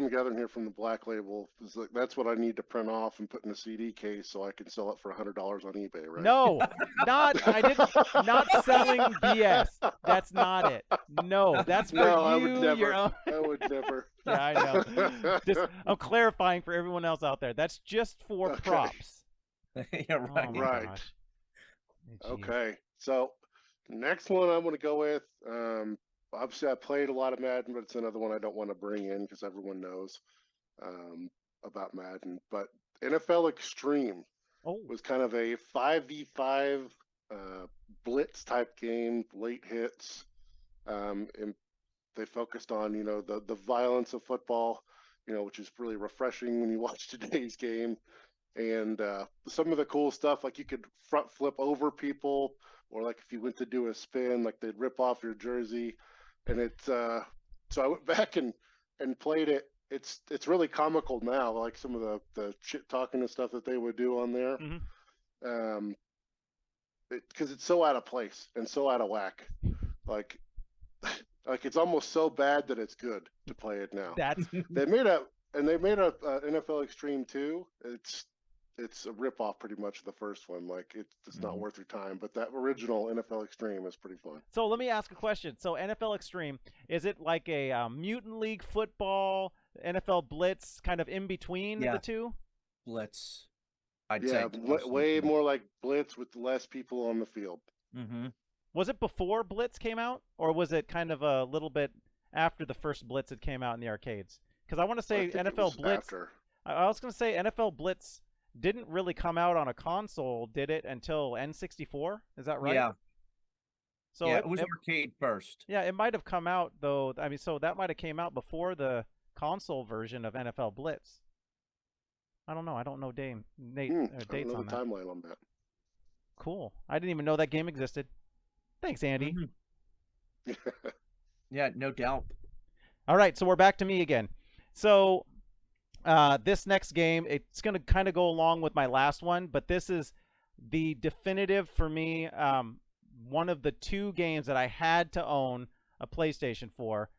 got? here, from the Black Label is like that's what I need to print off and put in a CD case so I can sell it for $100 on eBay, right? No, not selling BS. That's not it. No, that's for No, you. I would never. Your own. I would never. Yeah, I know. I'm clarifying for everyone else out there. That's just for Okay. props. Yeah, right. Oh my Right. gosh. Jeez. Okay, so next one I'm going to go with. Obviously, I played a lot of Madden, but it's another one I don't want to bring in because everyone knows about Madden. But NFL Extreme Oh, was kind of a 5v5 blitz type game, late hits. And they focused on the violence of football, which is really refreshing when you watch today's game. And some of the cool stuff, like you could front flip over people, or like if you went to do a spin, like they'd rip off your jersey. And it's so I went back and played it. It's really comical now, like some of the shit talking and stuff that they would do on there. Mm-hmm. Because it's so out of place and so out of whack. Like it's almost so bad that it's good to play it now. That's They made a NFL Extreme 2. It's a ripoff pretty much of the first one. Like it's not worth your time. But that original NFL Extreme is pretty fun. so. Let me ask a question. So NFL Extreme, is it like a mutant league football, NFL Blitz, kind of in between the two? Blitz. I'd Yeah, say way more like Blitz with less people on the field. Mm-hmm. Was it before Blitz came out, or was it kind of a little bit after the first Blitz had came out in the arcades? Because I want to say I think it NFL was Blitz. after. I was going to say NFL Blitz didn't really come out on a console, did it, until N64? Is that right? Yeah. So yeah, it was arcade first. Yeah, it might have come out though. I mean, so that might have came out before the console version of NFL Blitz. I don't know. I don't know I dates don't know on the that. timeline on that. Cool. I didn't even know that game existed. Thanks, Andy. Mhm. Yeah, no doubt. All right, so we're back to me again. So this next game, it's going to kind of go along with my last one, but this is the definitive for me, one of the two games that I had to own a PlayStation for.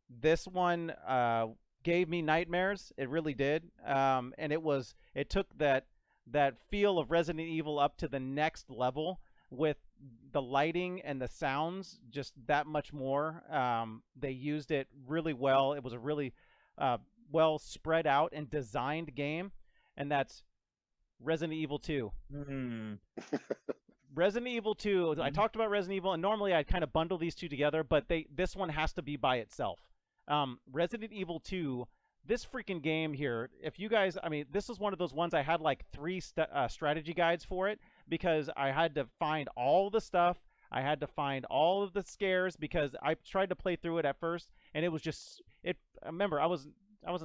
This one gave me nightmares. It really did. And it took that feel of Resident Evil up to the next level with the lighting and the sounds just that much more. They used it really well. It was a really well spread out and designed game, and that's Resident Evil 2. Mm. Resident Evil 2, I talked about Resident Evil, and normally I'd kind of bundle these two together, but this one has to be by itself. Resident Evil 2, this freaking game here, if you guys, I mean, this is one of those ones I had like 3 strategy guides for it, because I had to find all the stuff. I had to find all of the scares, because I tried to play through it at first, and it was just, remember, I wasn't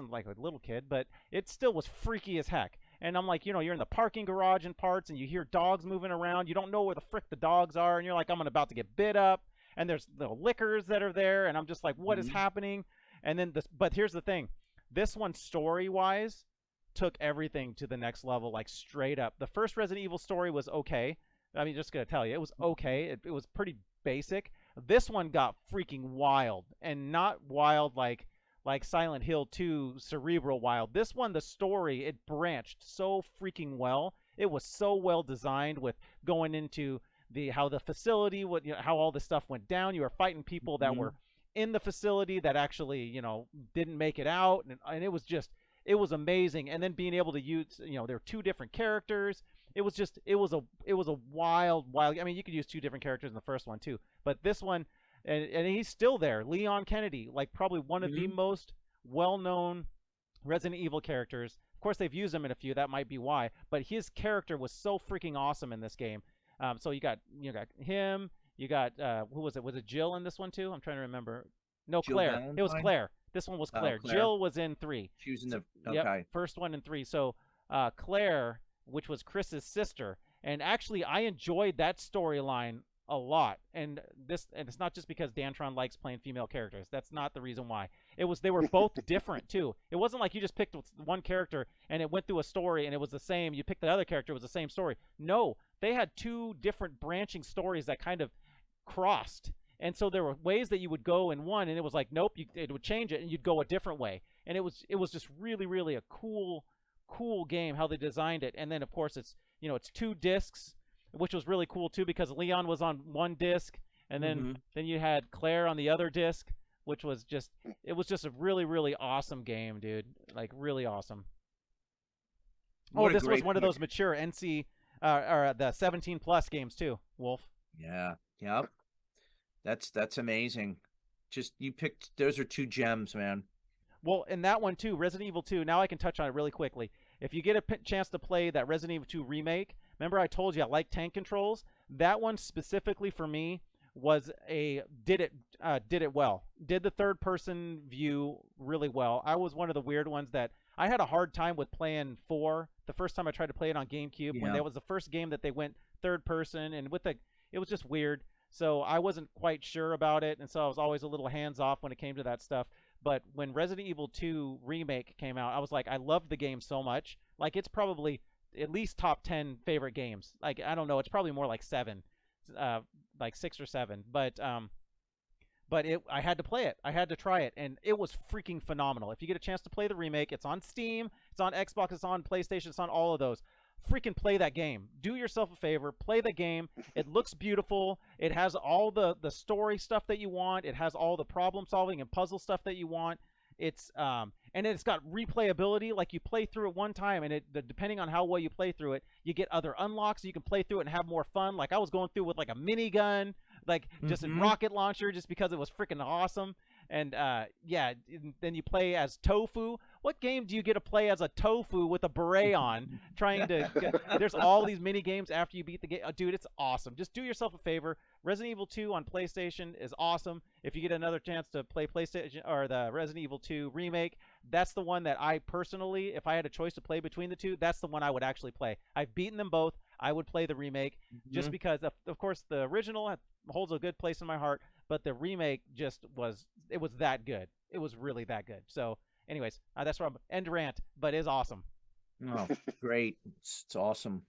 like a little kid, but it still was freaky as heck. And I'm like, you're in the parking garage in parts, and you hear dogs moving around. You don't know where the frick the dogs are, and you're like, I'm about to get bit up. And there's little lickers that are there, and I'm just like, what is happening? And then but here's the thing. This one, story-wise, took everything to the next level, like straight up. The first Resident Evil story was okay. I mean, just going to tell you, it was okay. It was pretty basic. This one got freaking wild, and not wild like Silent Hill 2 cerebral wild. This one, the story, it branched so freaking well. It was so well designed with going into how the facility, how all this stuff went down. You were fighting people that were in the facility that actually, didn't make it out, and it was amazing. And then being able to use, there were 2 different characters. It was a wild. I mean, you could use 2 different characters in the first one too, but this one. And he's still there, Leon Kennedy, like probably one of the most well-known Resident Evil characters. Of course, they've used him in a few. That might be why. But his character was so freaking awesome in this game. So you got him. You got who was it? Was it Jill in this one too? I'm trying to remember. No, Jill Claire. Valentine? It was Claire. This one was Oh, Claire. Claire. Jill was in 3. She was in the Yep, okay. first one in 3. So Claire, which was Chris's sister, and actually I enjoyed that storyline a lot. And it's not just because Dantron likes playing female characters. That's not the reason why. They were both different too. It wasn't like you just picked one character and it went through a story and it was the same. You picked the other character, it was the same story. No, they had two different branching stories that kind of crossed. And so there were ways that you would go in one, and it was like, nope, it would change it, and you'd go a different way. And it was just really, really a cool game how they designed it. And then of course it's 2 discs, which was really cool too, because Leon was on one disc, and then you had Claire on the other disc, which was just a really, really awesome game, dude. Like really awesome. This was one of those mature NC or the 17 plus games too, Wolf. Yeah. Yep. That's amazing. Just you picked those are 2 gems, man. Well, in that one too, Resident Evil 2. Now I can touch on it really quickly. If you get a chance to play that Resident Evil 2 remake, remember I told you I like tank controls. That one specifically for me was did it well. Did the third person view really well. I was one of the weird ones that I had a hard time with playing 4 the first time I tried to play it on GameCube, when that was the first game that they went third person, and it was just weird. So I wasn't quite sure about it, and so I was always a little hands off when it came to that stuff. But when Resident Evil 2 Remake came out, I was like, I loved the game so much. Like, it's probably at least top 10 favorite games. Like, I don't know, it's probably more like 7, like 6 or 7. But I had to play it. I had to try it, and it was freaking phenomenal. If you get a chance to play the remake, it's on Steam, it's on Xbox, it's on PlayStation, it's on all of those. Freaking play that game. Do yourself a favor, play the game. It looks beautiful. It has all the story stuff that you want. It has all the problem solving and puzzle stuff that you want. It's and it's got replayability. Like, you play through it one time, and depending on how well you play through it, you get other unlocks. You can play through it and have more fun. Like, I was going through with like a minigun, like just a rocket launcher, just because it was freaking awesome. And then you play as Tofu. What game do you get to play as a tofu with a beret on, trying to there's all these mini games after you beat the game. Oh, dude, it's awesome. Just do yourself a favor. Resident Evil 2 on PlayStation is awesome. If you get another chance to play PlayStation or the Resident Evil 2 remake, that's the one that I personally, if I had a choice to play between the two, that's the one I would actually play. I've beaten them both. I would play the remake just because, of course, the original holds a good place in my heart, but the remake was that good. It was really that good. So anyways, that's where I'm end rant, but it's awesome. Oh, great. It's awesome.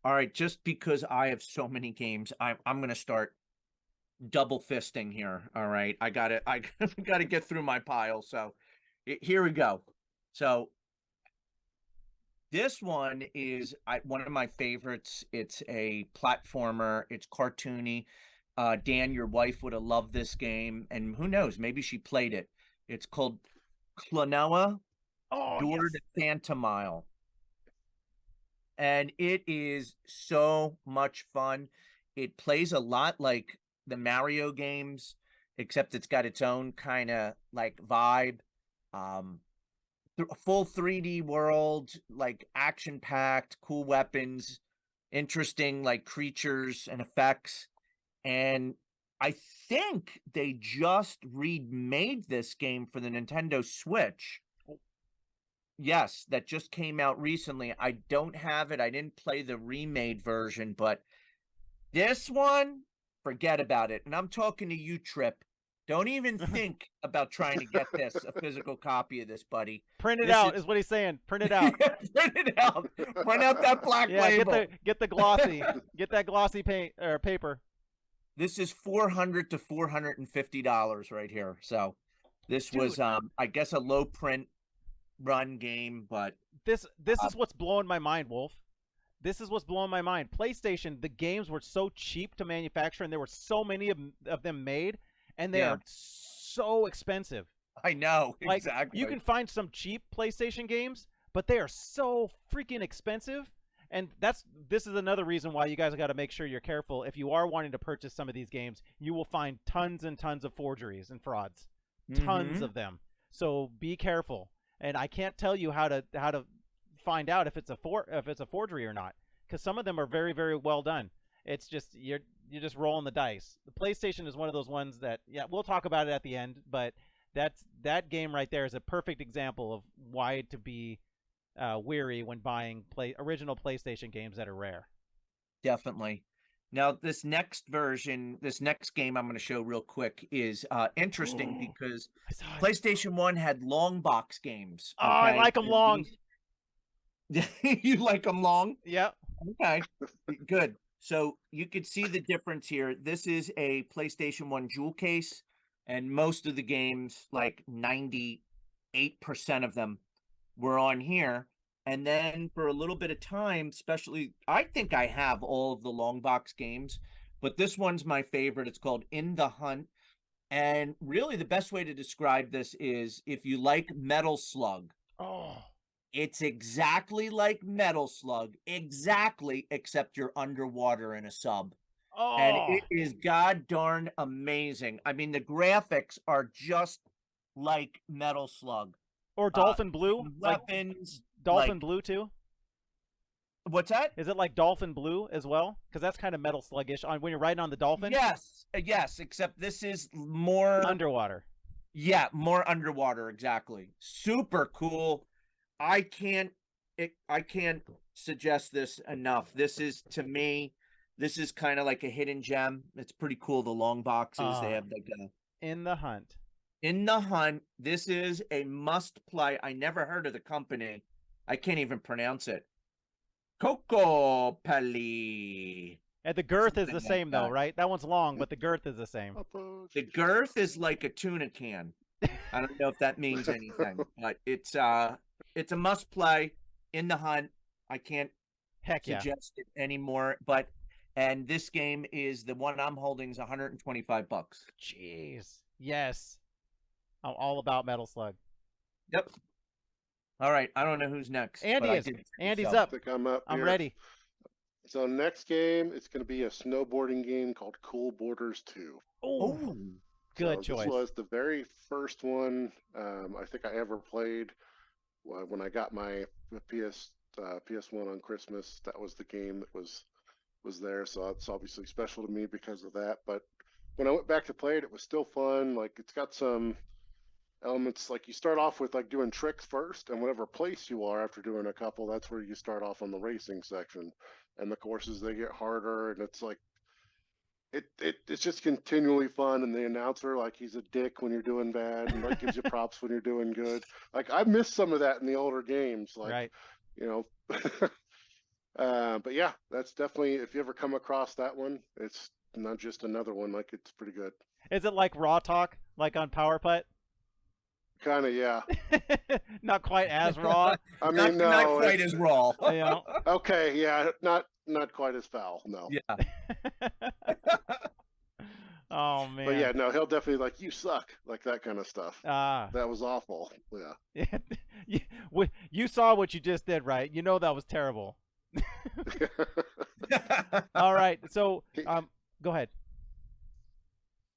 All right, just because I have so many games, I'm going to start double fisting here. All right, I got to get through my pile. So here we go. So this one is one of my favorites. It's a platformer. It's cartoony. Dan, your wife would have loved this game, and who knows, maybe she played it. It's called Klonoa Door to Phantomile. And it is so much fun. It plays a lot like the Mario games, except it's got its own kind of like vibe. Full 3D world, like action-packed, cool weapons, interesting like creatures and effects. And I think they just remade this game for the Nintendo Switch. Yes, that just came out recently. I don't have it. I didn't play the remade version, but this one, forget about it. And I'm talking to you, Trip. Don't even think about trying to get a physical copy of this, buddy. Print it out is what he's saying. Print it out. Print it out. Print out that black label. Get the glossy. Get that glossy paint or paper. This is $400 to $450 right here. So this was, I guess, a low print run game, but this is what's blowing my mind, Wolf. This is what's blowing my mind. PlayStation, the games were so cheap to manufacture, and there were so many of them made, and they are so expensive. I know, like, exactly. You can find some cheap PlayStation games, but they are so freaking expensive. And this is another reason why you guys got to make sure you're careful. If you are wanting to purchase some of these games, you will find tons and tons of forgeries and frauds, tons of them. So be careful. And I can't tell you how to find out if it's a forgery or not, because some of them are very, very well done. It's just you're just rolling the dice. The PlayStation is one of those ones that we'll talk about it at the end, but that game right there is a perfect example of why to be weary when buying original PlayStation games that are rare. Definitely. Now, this next game I'm going to show real quick is interesting because I saw it. PlayStation 1 had long box games. Oh, I like them And long. You like them long? Yep. Okay, good. So you could see the difference here. This is a PlayStation 1 jewel case, and most of the games, like 98% of them, were on here. And then for a little bit of time, especially, I think I have all of the long box games, but this one's my favorite. It's called In the Hunt. And really the best way to describe this is if you like Metal Slug, Oh. it's exactly like Metal Slug, exactly, except you're underwater in a sub. Oh. And it is god darn amazing. I mean, the graphics are just like Metal Slug. Or Dolphin Blue? Weapons. Dolphin Blue too? What's that? Is it like Dolphin Blue as well? Because that's kind of Metal Sluggish when you're riding on the Dolphin. Yes, yes. Except this is more underwater. Yeah, more underwater. Exactly. Super cool. I can't suggest this enough. This is, to me, this is kind of like a hidden gem. It's pretty cool. The long boxes they have like In the Hunt. In the Hunt. This is a must play. I never heard of the company. I can't even pronounce it. Coco Pelli. And the girth is the same though, right? That one's long, but the girth is the same. The girth is like a tuna can. I don't know if that means anything, but it's a must play. In the Hunt. I can't suggest it anymore. And this game is the one I'm holding is $125. Jeez. Yes. I'm all about Metal Slug. Yep. All right. I don't know who's next. Andy's up. I think I'm up. I'm here. ready. So next game, it's going to be a snowboarding game called Cool Borders 2. Oh, good choice. This was the very first one I think I ever played. When I got my PS1 on Christmas, that was the game that was there. So it's obviously special to me because of that. But when I went back to play it, it was still fun. Like, it's got some elements, like you start off with like doing tricks first, and whatever place you are after doing a couple, that's where you start off on the racing section. And the courses, they get harder, and it's like it's just continually fun. And the announcer, like, he's a dick when you're doing bad, and like gives you props when you're doing good. Like, I missed some of that in the older games, like, right. you know. But yeah, that's definitely, if you ever come across that one, it's not just another one. Like, it's pretty good. Is it like Raw Talk, like on Power Putt? Kind of, yeah. Not quite as raw. I mean, not quite as raw. You know? Okay, yeah, not quite as foul, no. Yeah. Oh man. But yeah, no, he'll definitely, like, you suck, like that kind of stuff. Ah. That was awful. Yeah. You saw what you just did, right? You know that was terrible. All right, so go ahead.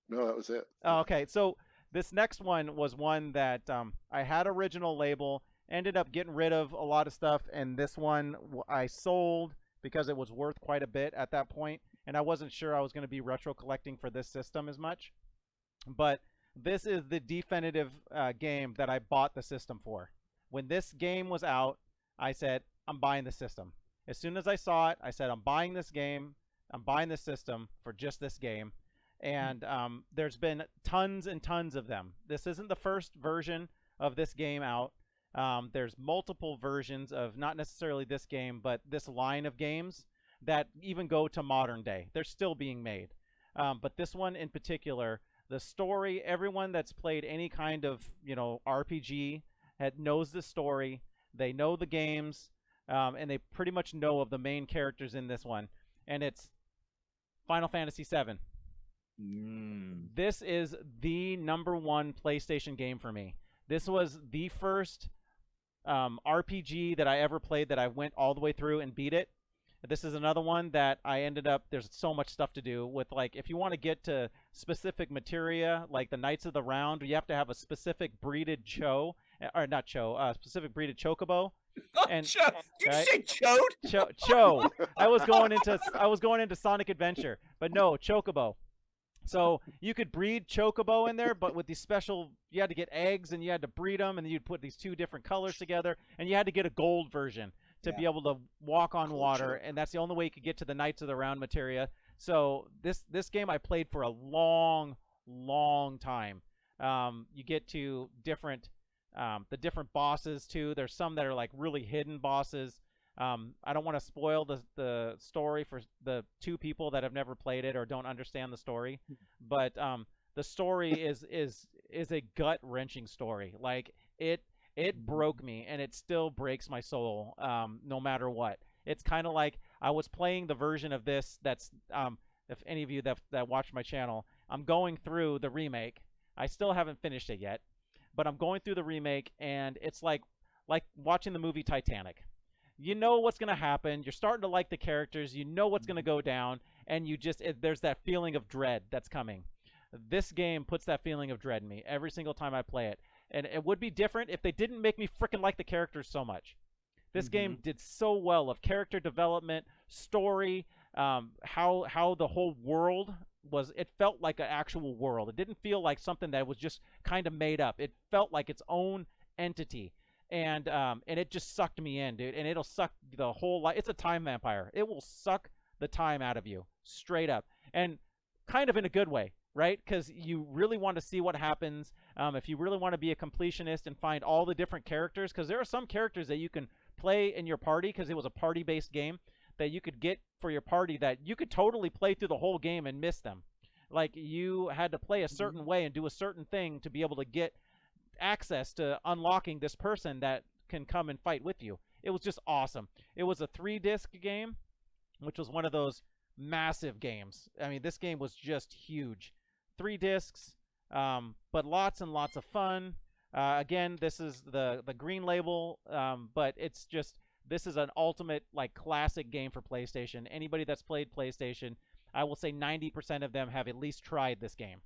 No, that was it. Oh, okay, so this next one was one that I had original label, ended up getting rid of a lot of stuff, and this one I sold because it was worth quite a bit at that point, and I wasn't sure I was going to be retro collecting for this system as much. But this is the definitive game that I bought the system for. When this game was out, I said, I'm buying the system. As soon as I saw it, I said, I'm buying this game. I'm buying this system for just this game. And there's been tons and tons of them. This isn't the first version of this game out. There's multiple versions of not necessarily this game, but this line of games that even go to modern day. They're still being made. But this one in particular, the story, everyone that's played any kind of, RPG knows the story. They know the games, and they pretty much know of the main characters in this one. And it's Final Fantasy VII. This is the #1 PlayStation game for me. This was the first RPG that I ever played that I went all the way through and beat it. This is another one that I ended up, there's so much stuff to do with, like, if you want to get to specific materia, like the Knights of the Round, you have to have a specific breeded specific breeded chocobo. And Did you say chode? Cho. I was going into Sonic Adventure, but no, chocobo. So you could breed chocobo in there, but with these special, you had to get eggs and you had to breed them, and then you'd put these two different colors together, and you had to get a gold version to Yeah. be able to walk on Cool water, shit. and that's the only way you could get to the Knights of the Round materia. So this game I played for a long, long time. You get to different the different bosses too. There's some that are like really hidden bosses. I don't want to spoil the story for the two people that have never played it or don't understand the story, but the story is a gut wrenching story. Like it broke me, and it still breaks my soul, no matter what. It's kind of like I was playing the version of this that's if any of you that watch my channel, I'm going through the remake. I still haven't finished it yet, but I'm going through the remake, and it's like watching the movie Titanic. You know what's going to happen. You're starting to like the characters. You know what's going to go down, and there's that feeling of dread that's coming. This game puts that feeling of dread in me every single time I play it. And it would be different if they didn't make me freaking like the characters so much. This game did so well of character development, story, how the whole world was. It felt like an actual world. It didn't feel like something that was just kind of made up. It felt like its own entity, and it just sucked me in, dude. And it'll suck the whole life. It's a time vampire. It will suck the time out of you, straight up, and kind of in a good way, right? Because you really want to see what happens. If you really want to be a completionist and find all the different characters, because there are some characters that you can play in your party, because it was a party-based game, that you could get for your party that you could totally play through the whole game and miss them. Like you had to play a certain way and do a certain thing to be able to get access to unlocking this person that can come and fight with you. It was just awesome. It was a 3-disc game, which was one of those massive games. I mean, this game was just huge. 3 discs, but lots and lots of fun. Again, this is the green label, but it's just this is an ultimate like classic game for PlayStation. Anybody that's played PlayStation, I will say 90% of them have at least tried this game.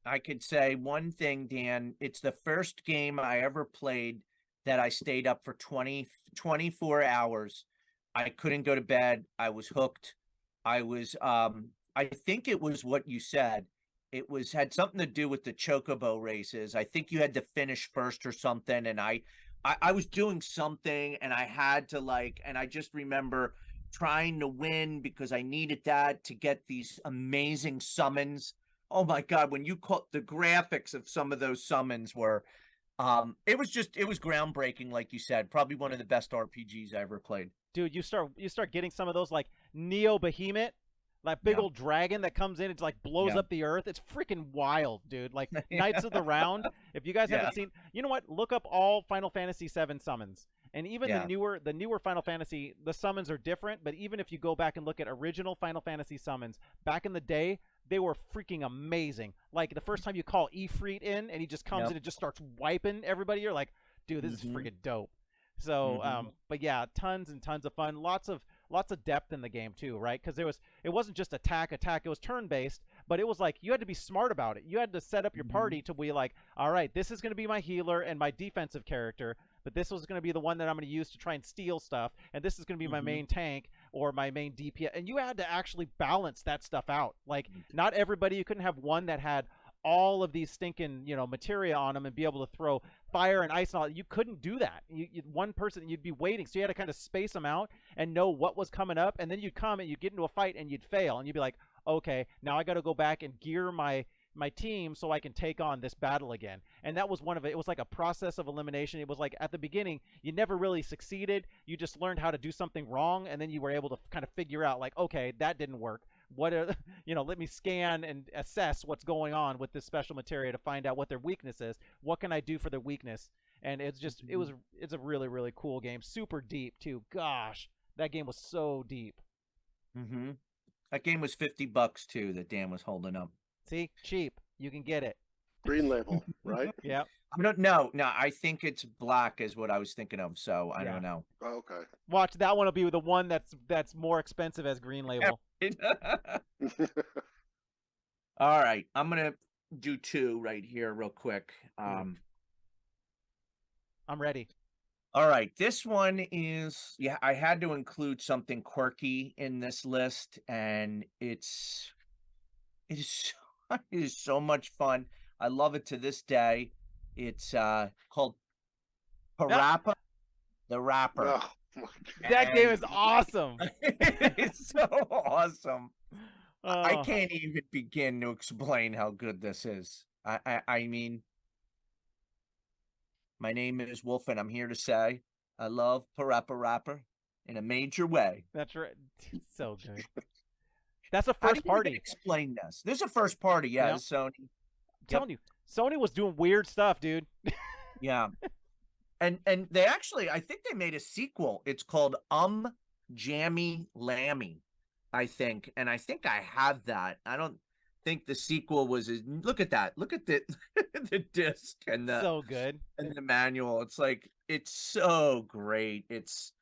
I could say one thing, Dan. It's the first game I ever played that I stayed up for 24 hours. I couldn't go to bed. I was hooked. I think it was what you said. It was had something to do with the chocobo races. I think you had to finish first or something, and I was doing something, and I had to and I just remember trying to win because I needed that to get these amazing summons. Oh my God, when you caught the graphics of some of those summons were it was groundbreaking, like you said, probably one of the best RPGs I ever played. Dude, you start getting some of those like Neo Behemoth, like big Yeah. old dragon that comes in, it's like blows Yeah. up the earth. It's freaking wild, dude. Like Knights of the Round. If you guys Yeah. haven't seen, you know what? Look up all Final Fantasy VII summons. And even Yeah. the newer Final Fantasy, the summons are different, but even if you go back and look at original Final Fantasy summons, back in the day, they were freaking amazing. Like the first time you call Ifrit in and he just comes in and just starts wiping everybody, you're like, dude, this is freaking dope. So, but yeah, tons and tons of fun. Lots of depth in the game too, right? Because it wasn't just attack. It was turn based, but it was like you had to be smart about it. You had to set up your party to be like, all right, this is going to be my healer and my defensive character, but this was going to be the one that I'm going to use to try and steal stuff, and this is going to be my main tank or my main DPS. And you had to actually balance that stuff out. Like not everybody, you couldn't have one that had all of these stinking materia on them and be able to throw fire and ice and all. You couldn't do that. One person, you'd be waiting, so you had to kind of space them out and know what was coming up, and then you'd come and you'd get into a fight and you'd fail, and you'd be like, okay, now I got to go back and gear my team so I can take on this battle again. And that was one of it. It was like a process of elimination. It was like at the beginning you never really succeeded, you just learned how to do something wrong, and then you were able to kind of figure out like, okay, that didn't work. What are let me scan and assess what's going on with this special materia to find out what their weakness is. What can I do for their weakness? And it's just it's a really, really cool game. Super deep too. Gosh, that game was so deep. That game was $50 too that Dan was holding up. See, cheap. You can get it. Green label, right? Yep. No, I think it's black is what I was thinking of, so I don't know. Oh, okay. Watch, that one will be the one that's more expensive as green label. All right, I'm gonna do 2 right here real quick. I'm ready. All right, this one is, yeah, I had to include something quirky in this list, and it is it is so much fun. I love it to this day. It's called Yeah, Parappa the Rapper. Oh, my that game And is awesome. it's so awesome. I Oh, can't even begin to explain how good this is. I mean, my name is Wolf, and I'm here to say I love Parappa Rapper in a major way. that's right. So good. That's a How do first you even party. explain this? This is a first party, yeah, Yeah, it's Sony. I'm Yep, telling you, Sony was doing weird stuff, dude. yeah. And they actually, I think they made a sequel. It's called Jammy Lammy, I think. And I think I have that. I don't think the sequel was look at that. Look at the the disc So good. and the manual. It's like it's so great. It's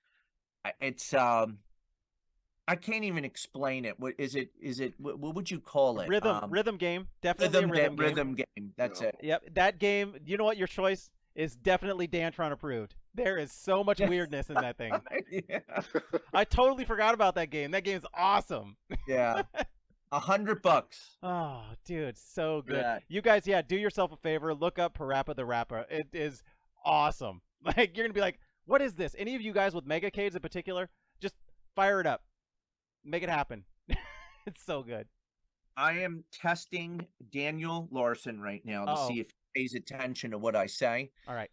I can't even explain it. What is it? Is it what would you call it? Rhythm game. Definitely a rhythm game. Rhythm game. That's Yeah. it. Yep, that game. You know what? Your choice is definitely Dantron approved. There is so much weirdness in that thing. Yeah. I totally forgot about that game. That game's awesome. Yeah. $100. Oh, dude, so good. Yeah. You guys, yeah, do yourself a favor. Look up Parappa the Rapper. It is awesome. Like, you're going to be like, what is this? Any of you guys with Megacades in particular, just fire it up. Make it happen. It's so good. I am testing Daniel Larson right now to Uh-oh. see if he pays attention to what I say. All right.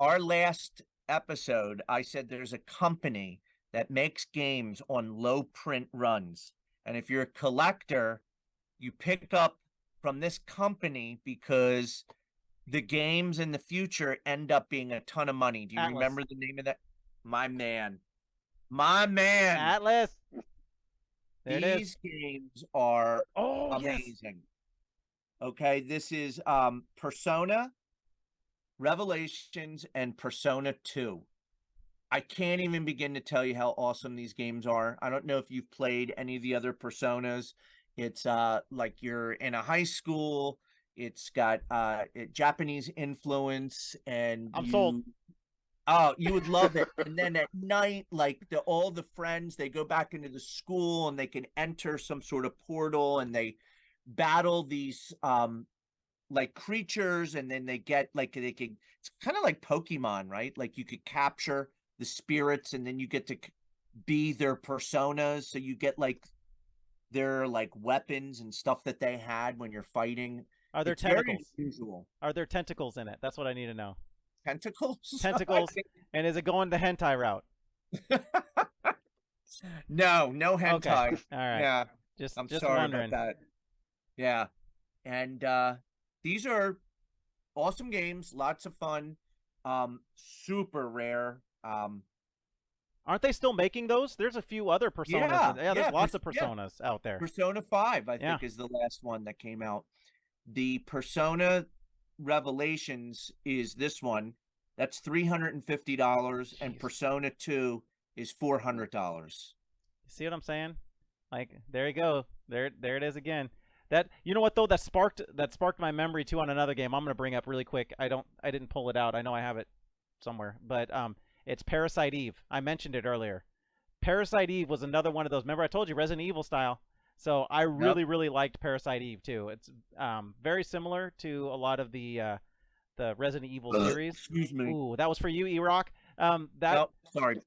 Our last episode, I said there's a company that makes games on low print runs. And if you're a collector, you pick up from this company because the games in the future end up being a ton of money. Do you Atlas. remember the name of that? My man. My man. Atlas. There it is. These games are Oh, yes. amazing. Okay, this is Persona, Revelations, and Persona 2. I can't even begin to tell you how awesome these games are. I don't know if you've played any of the other Personas. It's like you're in a high school. It's got Japanese influence, and I'm sold. Oh, you would love it. And then at night, like all the friends, they go back into the school and they can enter some sort of portal and they battle these like creatures, and then they get like they can, it's kind of like Pokemon, right? Like you could capture the spirits and then you get to be their personas. So you get like their like weapons and stuff that they had when you're fighting. Are there It's very tentacles? unusual. Are there tentacles in it? That's what I need to know. Tentacles? Tentacles. And is it going the hentai route? No hentai. Okay. All right. Yeah, Just I'm just sorry wondering. about that. Yeah, and these are awesome games, lots of fun, super rare. Aren't they still making those? There's a few other personas. Yeah, There's yeah, lots of yeah. personas out there. Persona 5, I Yeah. think, is the last one that came out. The Persona Revelations is this one. That's $350, and Jeez. Persona 2 is $400. See what I'm saying? Like, there you go. There it is again. That, you know what though, that sparked my memory too on another game I'm gonna bring up really quick. I didn't pull it out. I know I have it somewhere, but it's Parasite Eve. I mentioned it earlier. Parasite Eve was another one of those. Remember I told you Resident Evil style. So I really liked Parasite Eve too. It's very similar to a lot of the Resident Evil series. Excuse me. Ooh, that was for you, E-Rock. Nope, sorry.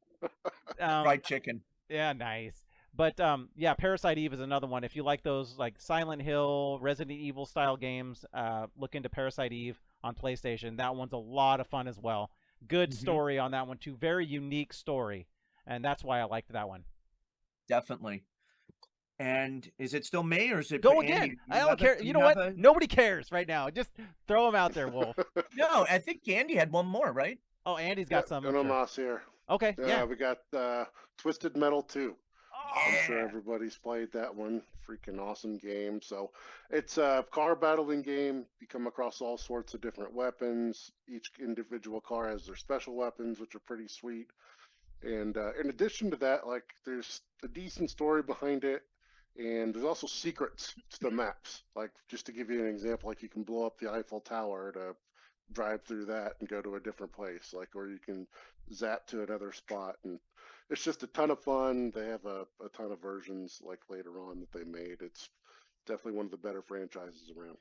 Fried chicken. Yeah, nice. But yeah, Parasite Eve is another one. If you like those like Silent Hill, Resident Evil style games, look into Parasite Eve on PlayStation. That one's a lot of fun as well. Good story on that one too. Very unique story, and that's why I liked that one. Definitely. And is it still me, or is it Go Andy? again. You I don't have a- care. You know have what? a- Nobody cares right now. Just throw them out there, Wolf. No, I think Andy had one more, right? Oh, Andy's got some. I'm No sure. Moss here. Okay. Yeah, we got Twisted Metal 2. I'm sure Yeah. everybody's played that one. Freaking awesome game. So it's a car battling game. You come across all sorts of different weapons. Each individual car has their special weapons, which are pretty sweet. And in addition to that, like there's a decent story behind it. And there's also secrets to the maps. Like just to give you an example, like you can blow up the Eiffel Tower to drive through that and go to a different place. Like, or you can zap to another spot, and it's just a ton of fun. They have a ton of versions like later on that they made. It's definitely one of the better franchises around.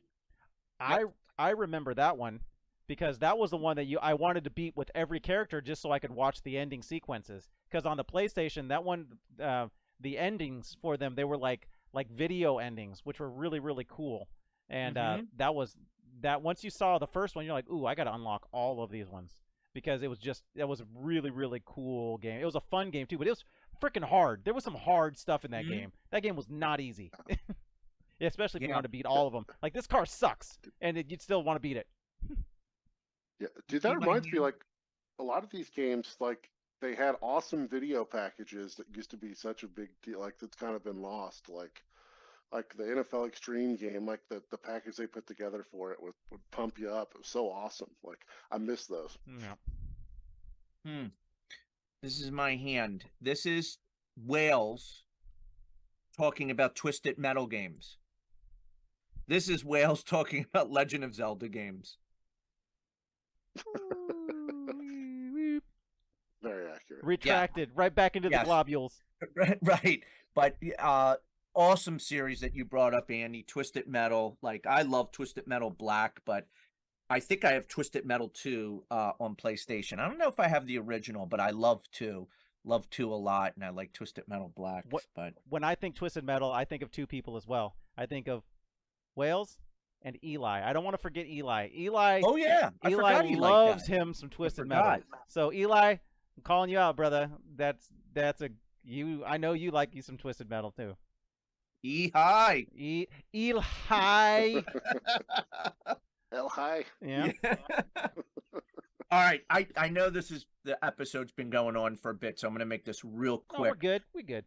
I I remember that one because that was the one that I wanted to beat with every character just so I could watch the ending sequences. Because on the PlayStation, that one, the endings for them, they were like video endings, which were really really cool. And that was that. Once you saw the first one, you're like, ooh, I got to unlock all of these ones because it was a really really cool game. It was a fun game too, but it was freaking hard. There was some hard stuff in that game. That game was not easy. Especially if you Yeah. want to beat all of them. Like, this car sucks, and you'd still want to beat it. Yeah, dude, See that my reminds me, hand? like a lot of these games, like they had awesome video packages that used to be such a big deal. Like that's kind of been lost. Like the NFL Extreme game, like the package they put together for it would pump you up. It was so awesome. Like I miss those. Yeah. This is my hand. This is Wales talking about Twisted Metal games. This is Wales talking about Legend of Zelda games. Very accurate. Retracted right back into the Yes. globules. Right. But awesome series that you brought up, Andy. Twisted Metal. Like, I love Twisted Metal Black, but I think I have Twisted Metal 2 on PlayStation. I don't know if I have the original, but I love 2. Love 2 a lot, and I like Twisted Metal Black. But When I think Twisted Metal, I think of two people as well. I think of Wales and Eli. I don't want to forget Eli. oh yeah, I Eli forgot he liked loves that. him some Twisted forgot. Metal. So Eli, I'm calling you out, brother. That's a you. I know you like you some Twisted Metal too. Hi. Eli. Hell hi. Yeah. All right. I know the episode's been going on for a bit, so I'm going to make this real No, we're quick. good. We're good.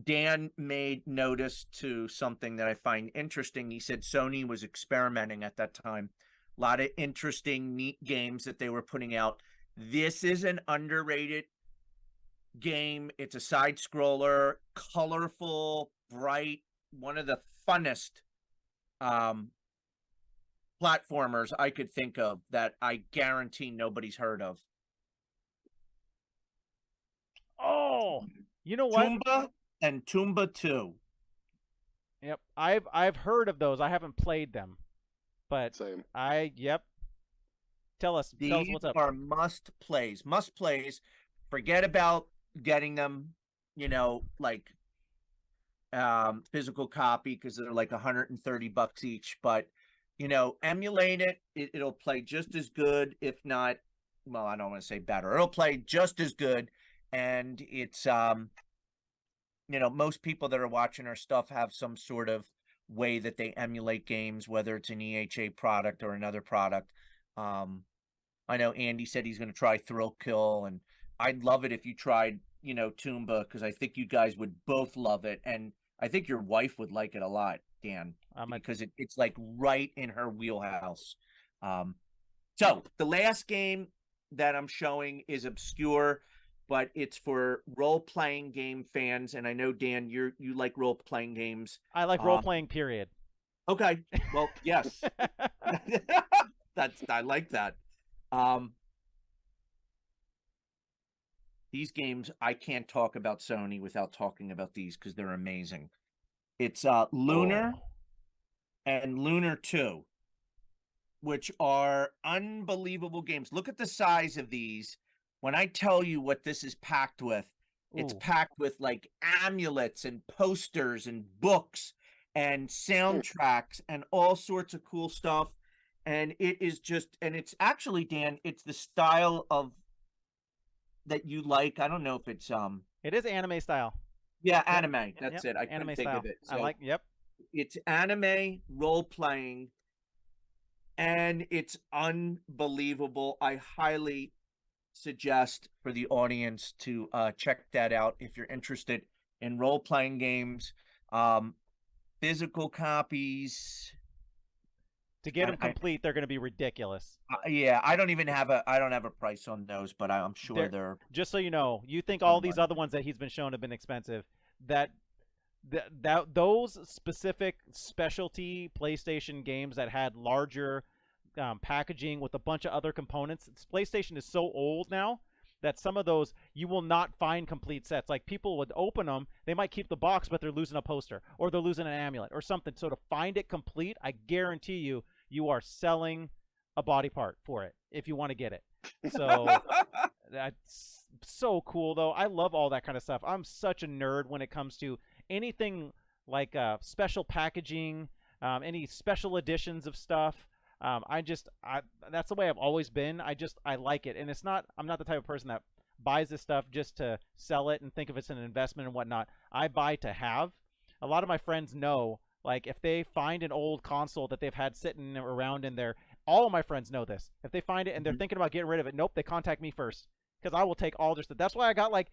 Dan made notice to something that I find interesting. He said Sony was experimenting at that time. A lot of interesting, neat games that they were putting out. This is an underrated game. It's a side scroller, colorful, bright, one of the funnest platformers I could think of that I guarantee nobody's heard of. Oh, you know what? Toomba and Toomba 2. Yep, I've heard of those. I haven't played them, but Same. yep. Tell us These what's up. are must plays. Must plays. Forget about getting them, like physical copy because they're like $130 each. But emulate it. It'll play just as good, if not, well, I don't want to say better. It'll play just as good, and it's most people that are watching our stuff have some sort of way that they emulate games, whether it's an EHA product or another product. I know Andy said he's going to try Thrill Kill, and I'd love it if you tried, Toomba, because I think you guys would both love it, and I think your wife would like it a lot, Dan, because it's like right in her wheelhouse. So the last game that I'm showing is obscure, but it's for role-playing game fans, and I know, Dan, you like role-playing games. I like role-playing, period. Okay, well, yes. I like that. These games, I can't talk about Sony without talking about these because they're amazing. It's Lunar and Lunar 2, which are unbelievable games. Look at the size of these. When I tell you what this is packed with, it's packed with like amulets and posters and books and soundtracks and all sorts of cool stuff. And it is just, and it's actually, Dan, it's the style of that you like. I don't know if it's it is anime style. Yeah, anime. That's it. I couldn't think of it. So yep. It's anime role playing, and it's unbelievable. I highly suggest for the audience to check that out if you're interested in role playing games. Physical copies. To get them complete, they're going to be ridiculous. Yeah, I don't have a price on those, but I'm sure they're. Just so you know, you think all these other ones that he's been shown have been expensive. Those specific specialty PlayStation games that had larger packaging with a bunch of other components. PlayStation is so old now that some of those you will not find complete sets. Like people would open them, they might keep the box, but they're losing a poster or they're losing an amulet or something. So to find it complete, I guarantee you, you are selling a body part for it if you want to get it. So that's so cool, though. I love all that kind of stuff. I'm such a nerd when it comes to anything like special packaging, any special editions of stuff. That's the way I've always been. I like it, and I'm not the type of person that buys this stuff just to sell it and think of it as an investment and whatnot. I buy to have. A lot of my friends know, like, if they find an old console that they've had sitting around in their, all of my friends know this. If they find it and they're thinking about getting rid of it, nope, they contact me first because I will take all their stuff. That's why I got, like,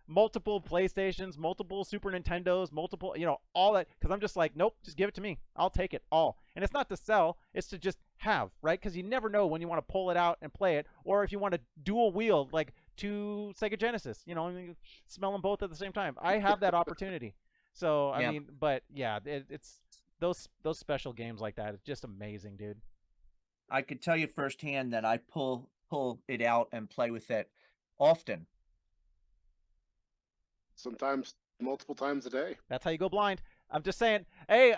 multiple PlayStations, multiple Super Nintendos, multiple, all that, because I'm just like, nope, just give it to me. I'll take it all. And it's not to sell, it's to just have, right? Because you never know when you want to pull it out and play it, or if you want to dual wield, like two Sega Genesis, smell them both at the same time. I have that opportunity. So, I mean, but yeah, it's those special games like that. It's just amazing, dude. I could tell you firsthand that I pull it out and play with it often. Sometimes multiple times a day. That's how you go blind. I'm just saying. Hey,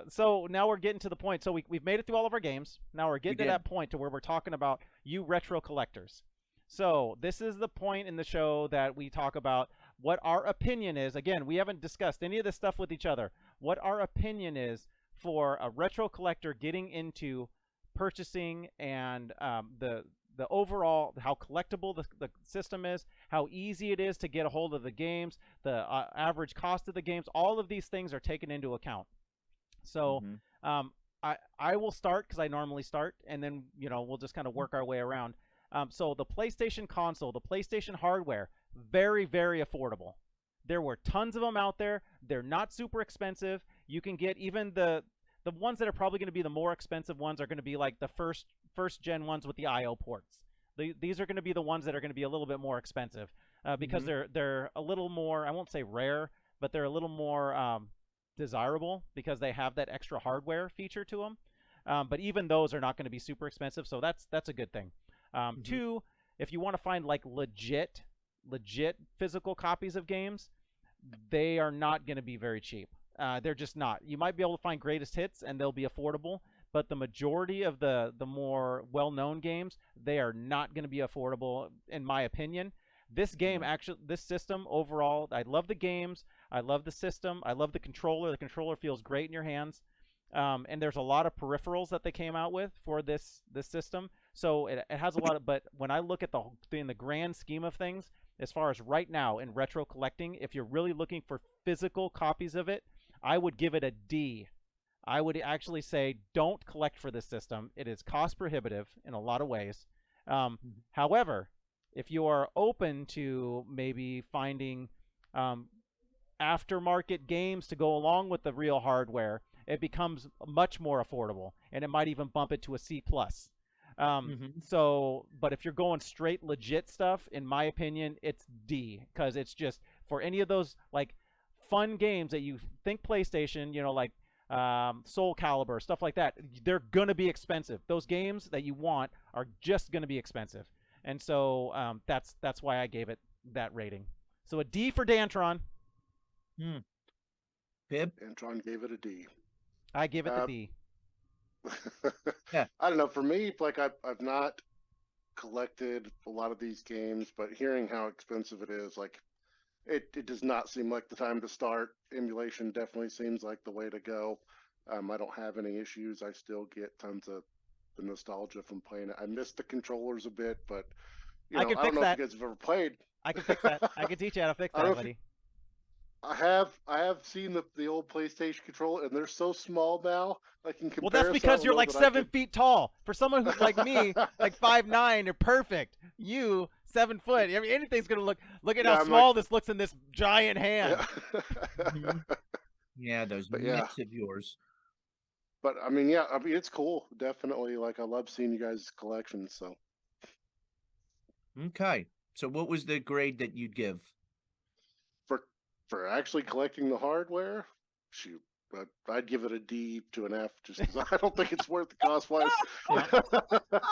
so now we're getting to the point. So we've made it through all of our games. Now we're getting to that point to where we're talking about you retro collectors. So this is the point in the show that we talk about what our opinion is. Again, we haven't discussed any of this stuff with each other. What our opinion is for a retro collector getting into purchasing and the overall, how collectible the system is, how easy it is to get a hold of the games, the average cost of the games. All of these things are taken into account. So I will start because I normally start, and then we'll just kind of work our way around. So the PlayStation console, the PlayStation hardware, very, very affordable. There were tons of them out there. They're not super expensive. You can get even the ones that are probably going to be the more expensive ones are going to be like the first gen ones with the I/O ports. These are going to be the ones that are going to be a little bit more expensive because they're a little more, I won't say rare, but they're a little more desirable because they have that extra hardware feature to them. But even those are not going to be super expensive, so that's a good thing. Two, if you want to find like legit physical copies of games, they are not going to be very cheap. They're just not. You might be able to find greatest hits and they'll be affordable, but the majority of the more well-known games, they are not going to be affordable, in my opinion. This game, actually, this system overall, I love the games. I love the system. I love the controller. The controller feels great in your hands. And there's a lot of peripherals that they came out with for this system. So it has a lot of, but when I look at in the grand scheme of things, as far as right now in retro collecting, if you're really looking for physical copies of it, I would give it a D. I would actually say don't collect for this system. It is cost prohibitive in a lot of ways. However, if you are open to maybe finding aftermarket games to go along with the real hardware, it becomes much more affordable, and it might even bump it to a C+. So, but if you're going straight legit stuff, in my opinion, it's D, because it's just for any of those like fun games that you think PlayStation, like Soul Calibur, stuff like that, they're gonna be expensive. Those games that you want are just gonna be expensive, and so that's why I gave it that rating. So a D for Dantron. Pib? Dantron gave it a D. I give it the D. Yeah. I don't know. For me, like I've not collected a lot of these games, but hearing how expensive it is, like it does not seem like the time to start. Emulation definitely seems like the way to go. I don't have any issues. I still get tons of the nostalgia from playing it. I miss the controllers a bit, but I can I don't fix know that. if you guys have ever played. I can fix that. I can teach you how to fix that, buddy. I have seen the old PlayStation controller, and they're so small now. Like in comparison, Well, that's because you're like 7 feet tall. For someone who's like me, like 5'9", you're perfect. You 7 foot. Anything's gonna look at how small this looks in this giant hand. Yeah, those mitts of yours. But I mean, it's cool. Definitely, like I love seeing you guys' collections. So. Okay, so what was the grade that you'd give? For actually collecting the hardware, shoot, I'd give it a D to an F just because I don't think it's worth the cost wise.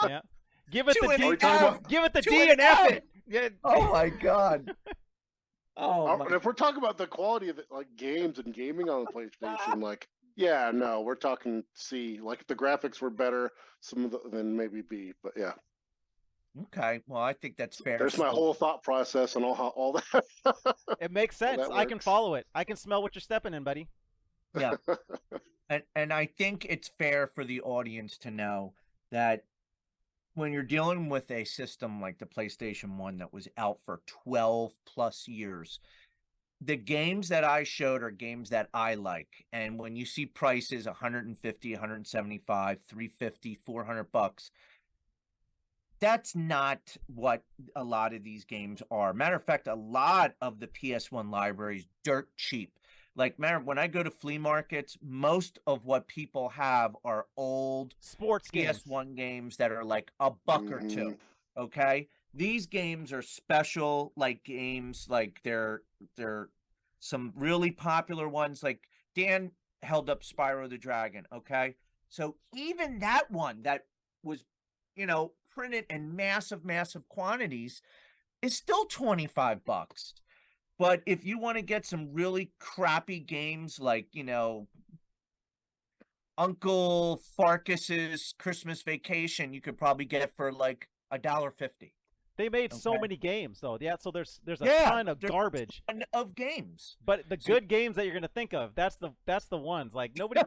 Yeah. Give it the Two and D. a half. Give it the Two D and and a F half. it. Yeah. Oh my God. Oh And my. if we're talking about the quality of like games and gaming on the PlayStation, like yeah, no, we're talking C. Like if the graphics were better, then maybe B. But yeah, Okay. Well, I think that's fair. there's my So, whole thought process and all that. It makes How sense. that I can works. follow it. I can smell what you're stepping in, buddy. yeah. And I think it's fair for the audience to know that when you're dealing with a system like the PlayStation 1 that was out for 12 plus years, the games that I showed are games that I like. And when you see prices 150, 175, 350, $400, that's not what a lot of these games are. Matter of fact, a lot of the PS1 library is dirt cheap. Like, when I go to flea markets, most of what people have are old Sports games. PS1 games that are like a buck or two. Okay, these games are special, like games, like they're some really popular ones. Like Dan held up Spyro the Dragon. Okay, so even that one that was, printed in massive quantities is still $25. But if you want to get some really crappy games like, Uncle Farkas's Christmas Vacation, you could probably get it for like $1.50. They made so Okay. many games though. Yeah, so there's a Yeah, ton of there's garbage. a ton of games. But the So- good games that you're gonna think of, that's the ones. Like nobody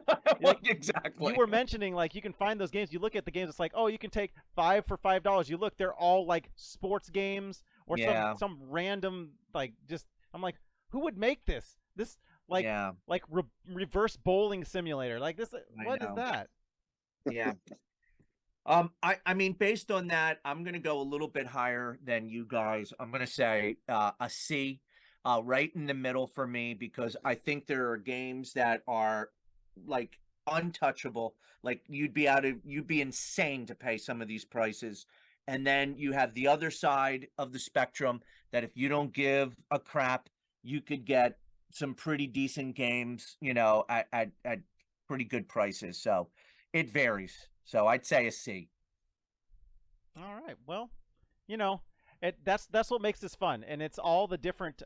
Exactly. you were mentioning, like, you can find those games. You look at the games, it's like, oh, you can take 5 for $5. You look, they're all like sports games or Yeah. some random, like, just, I'm like, who would make this? This like Yeah, like reverse bowling simulator. Like this, what is know. that? yeah. I mean, based on that, I'm gonna go a little bit higher than you guys. I'm gonna say a C, right in the middle for me, because I think there are games that are like untouchable. Like you'd be insane to pay some of these prices. And then you have the other side of the spectrum that if you don't give a crap, you could get some pretty decent games, at pretty good prices. So it varies. So I'd say a C. All right. Well, that's what makes this fun, and it's all the different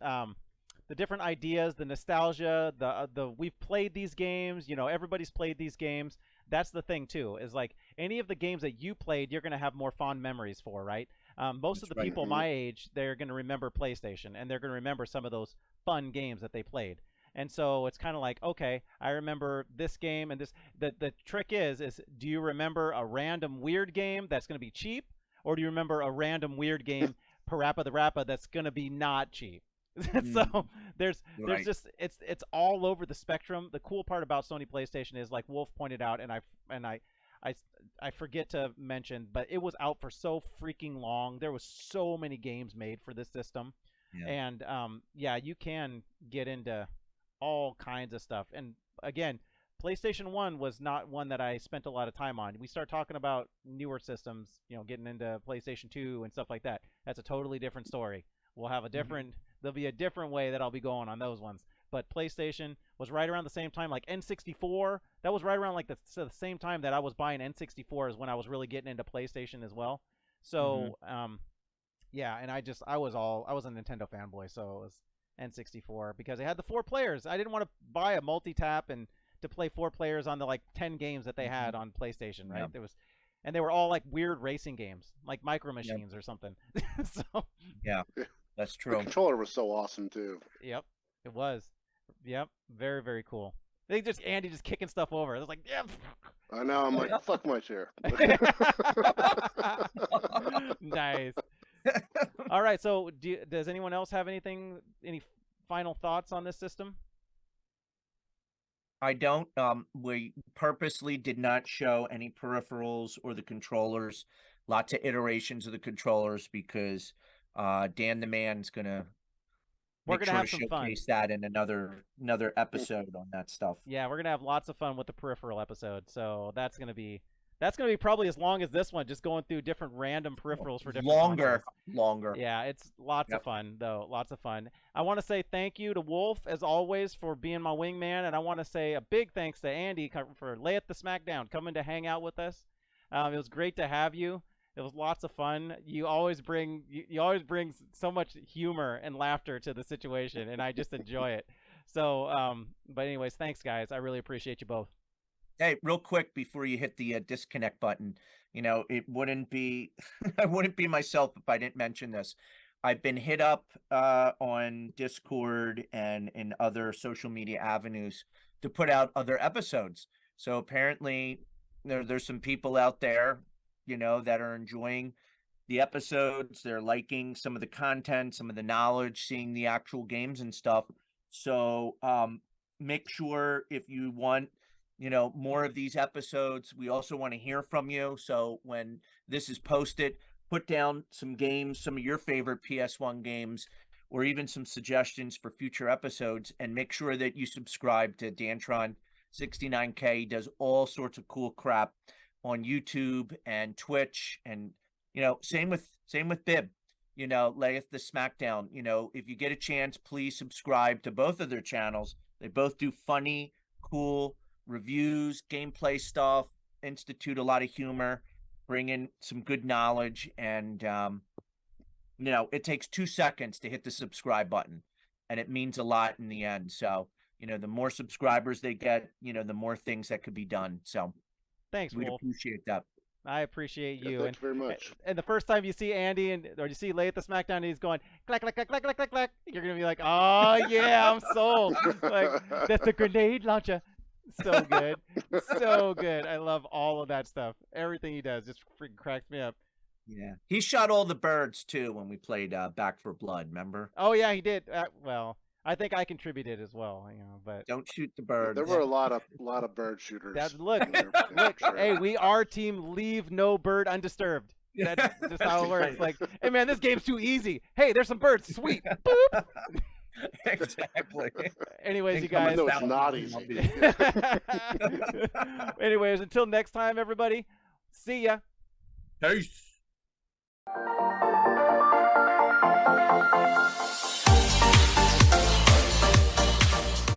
ideas, the nostalgia, the we've played these games. Everybody's played these games. That's the thing too. Is like any of the games that you played, you're gonna have more fond memories for, right? Most of the That's right. people my age, they're gonna remember PlayStation, and they're gonna remember some of those fun games that they played. And so it's kind of like, okay, I remember this game and this. The trick is do you remember a random weird game that's going to be cheap, or do you remember a random weird game, Parappa the Rappa, that's going to be not cheap? So there's Right. just it's all over the spectrum. The cool part about Sony PlayStation is, like Wolf pointed out, and I forget to mention, but it was out for so freaking long. There was so many games made for this system. Yeah. And yeah, you can get into all kinds of stuff. And again, PlayStation 1 was not one that I spent a lot of time on. We start talking about newer systems, getting into PlayStation 2 and stuff like that. That's a totally different story. We'll have a different, there'll be a different way that I'll be going on those ones. But PlayStation was right around the same time, like N64. That was right around like the same time that I was buying N64 is when I was really getting into PlayStation as well. So, yeah, and I was a Nintendo fanboy, so it was N64 because it had the 4 players. I didn't want to buy a multi-tap and to play 4 players on the like 10 games that they had on PlayStation, right? Yeah. And they were all like weird racing games, like Micro Machines or something. So, Yeah, that's The true. controller was so awesome too. yep, it was. Yep, very very cool. Andy just kicking stuff over. It was like, yeah. I know. I'm like, fuck my chair. Nice. All right. So, does anyone else have any final thoughts on this system? I don't. We purposely did not show any peripherals or the controllers. Lots of iterations of the controllers because Dan the Man's gonna We're make gonna sure have to some fun. showcase that in another episode on that stuff. Yeah, we're gonna have lots of fun with the peripheral episode. So that's gonna be probably as long as this one, just going through different random peripherals for different consoles. Longer. Yeah, it's lots Yep. of fun though. Lots of fun. I want to say thank you to Wolf as always for being my wingman, and I want to say a big thanks to Andy for Lay It the Smackdown coming to hang out with us. It was great to have you. It was lots of fun. You always bring you always bring so much humor and laughter to the situation, and I just enjoy it. So, but anyways, thanks guys. I really appreciate you both. Hey, real quick before you hit the disconnect button, it wouldn't be I wouldn't be myself if I didn't mention this. I've been hit up on Discord and in other social media avenues to put out other episodes. So apparently there's some people out there, that are enjoying the episodes. They're liking some of the content, some of the knowledge, seeing the actual games and stuff. So make sure if you want more of these episodes, we also want to hear from you. So when this is posted, put down some games, some of your favorite PS1 games, or even some suggestions for future episodes, and make sure that you subscribe to Dantron 69K. He does all sorts of cool crap on YouTube and Twitch, and same with Bib. Layeth the Smackdown. If you get a chance, please subscribe to both of their channels. They both do funny, cool reviews, gameplay stuff, institute a lot of humor, bring in some good knowledge, and it takes 2 seconds to hit the subscribe button, and it means a lot in the end. So the more subscribers they get, the more things that could be done. So Thanks, we'd Wolf. appreciate that. I appreciate you. Thank you very much. And the first time you see Andy or you see Lay at the Smackdown, and he's going clack clack clack clack clack clack clack, you're gonna be like, oh yeah, I'm sold. Like that's the grenade launcher. So good, so good. I love all of that stuff. Everything he does just freaking cracks me up. Yeah, he shot all the birds too when we played Back for Blood. Remember? Oh yeah, he did. Well, I think I contributed as well. But don't shoot the birds. There were a lot of bird shooters. Look. Hey, we are team leave no bird undisturbed. That's just how it works. Like, hey man, this game's too easy. Hey, there's some birds. Sweet. Boop. Exactly. Anyways, you guys. No, it's not easy. Anyways, until next time, everybody. See ya. Peace.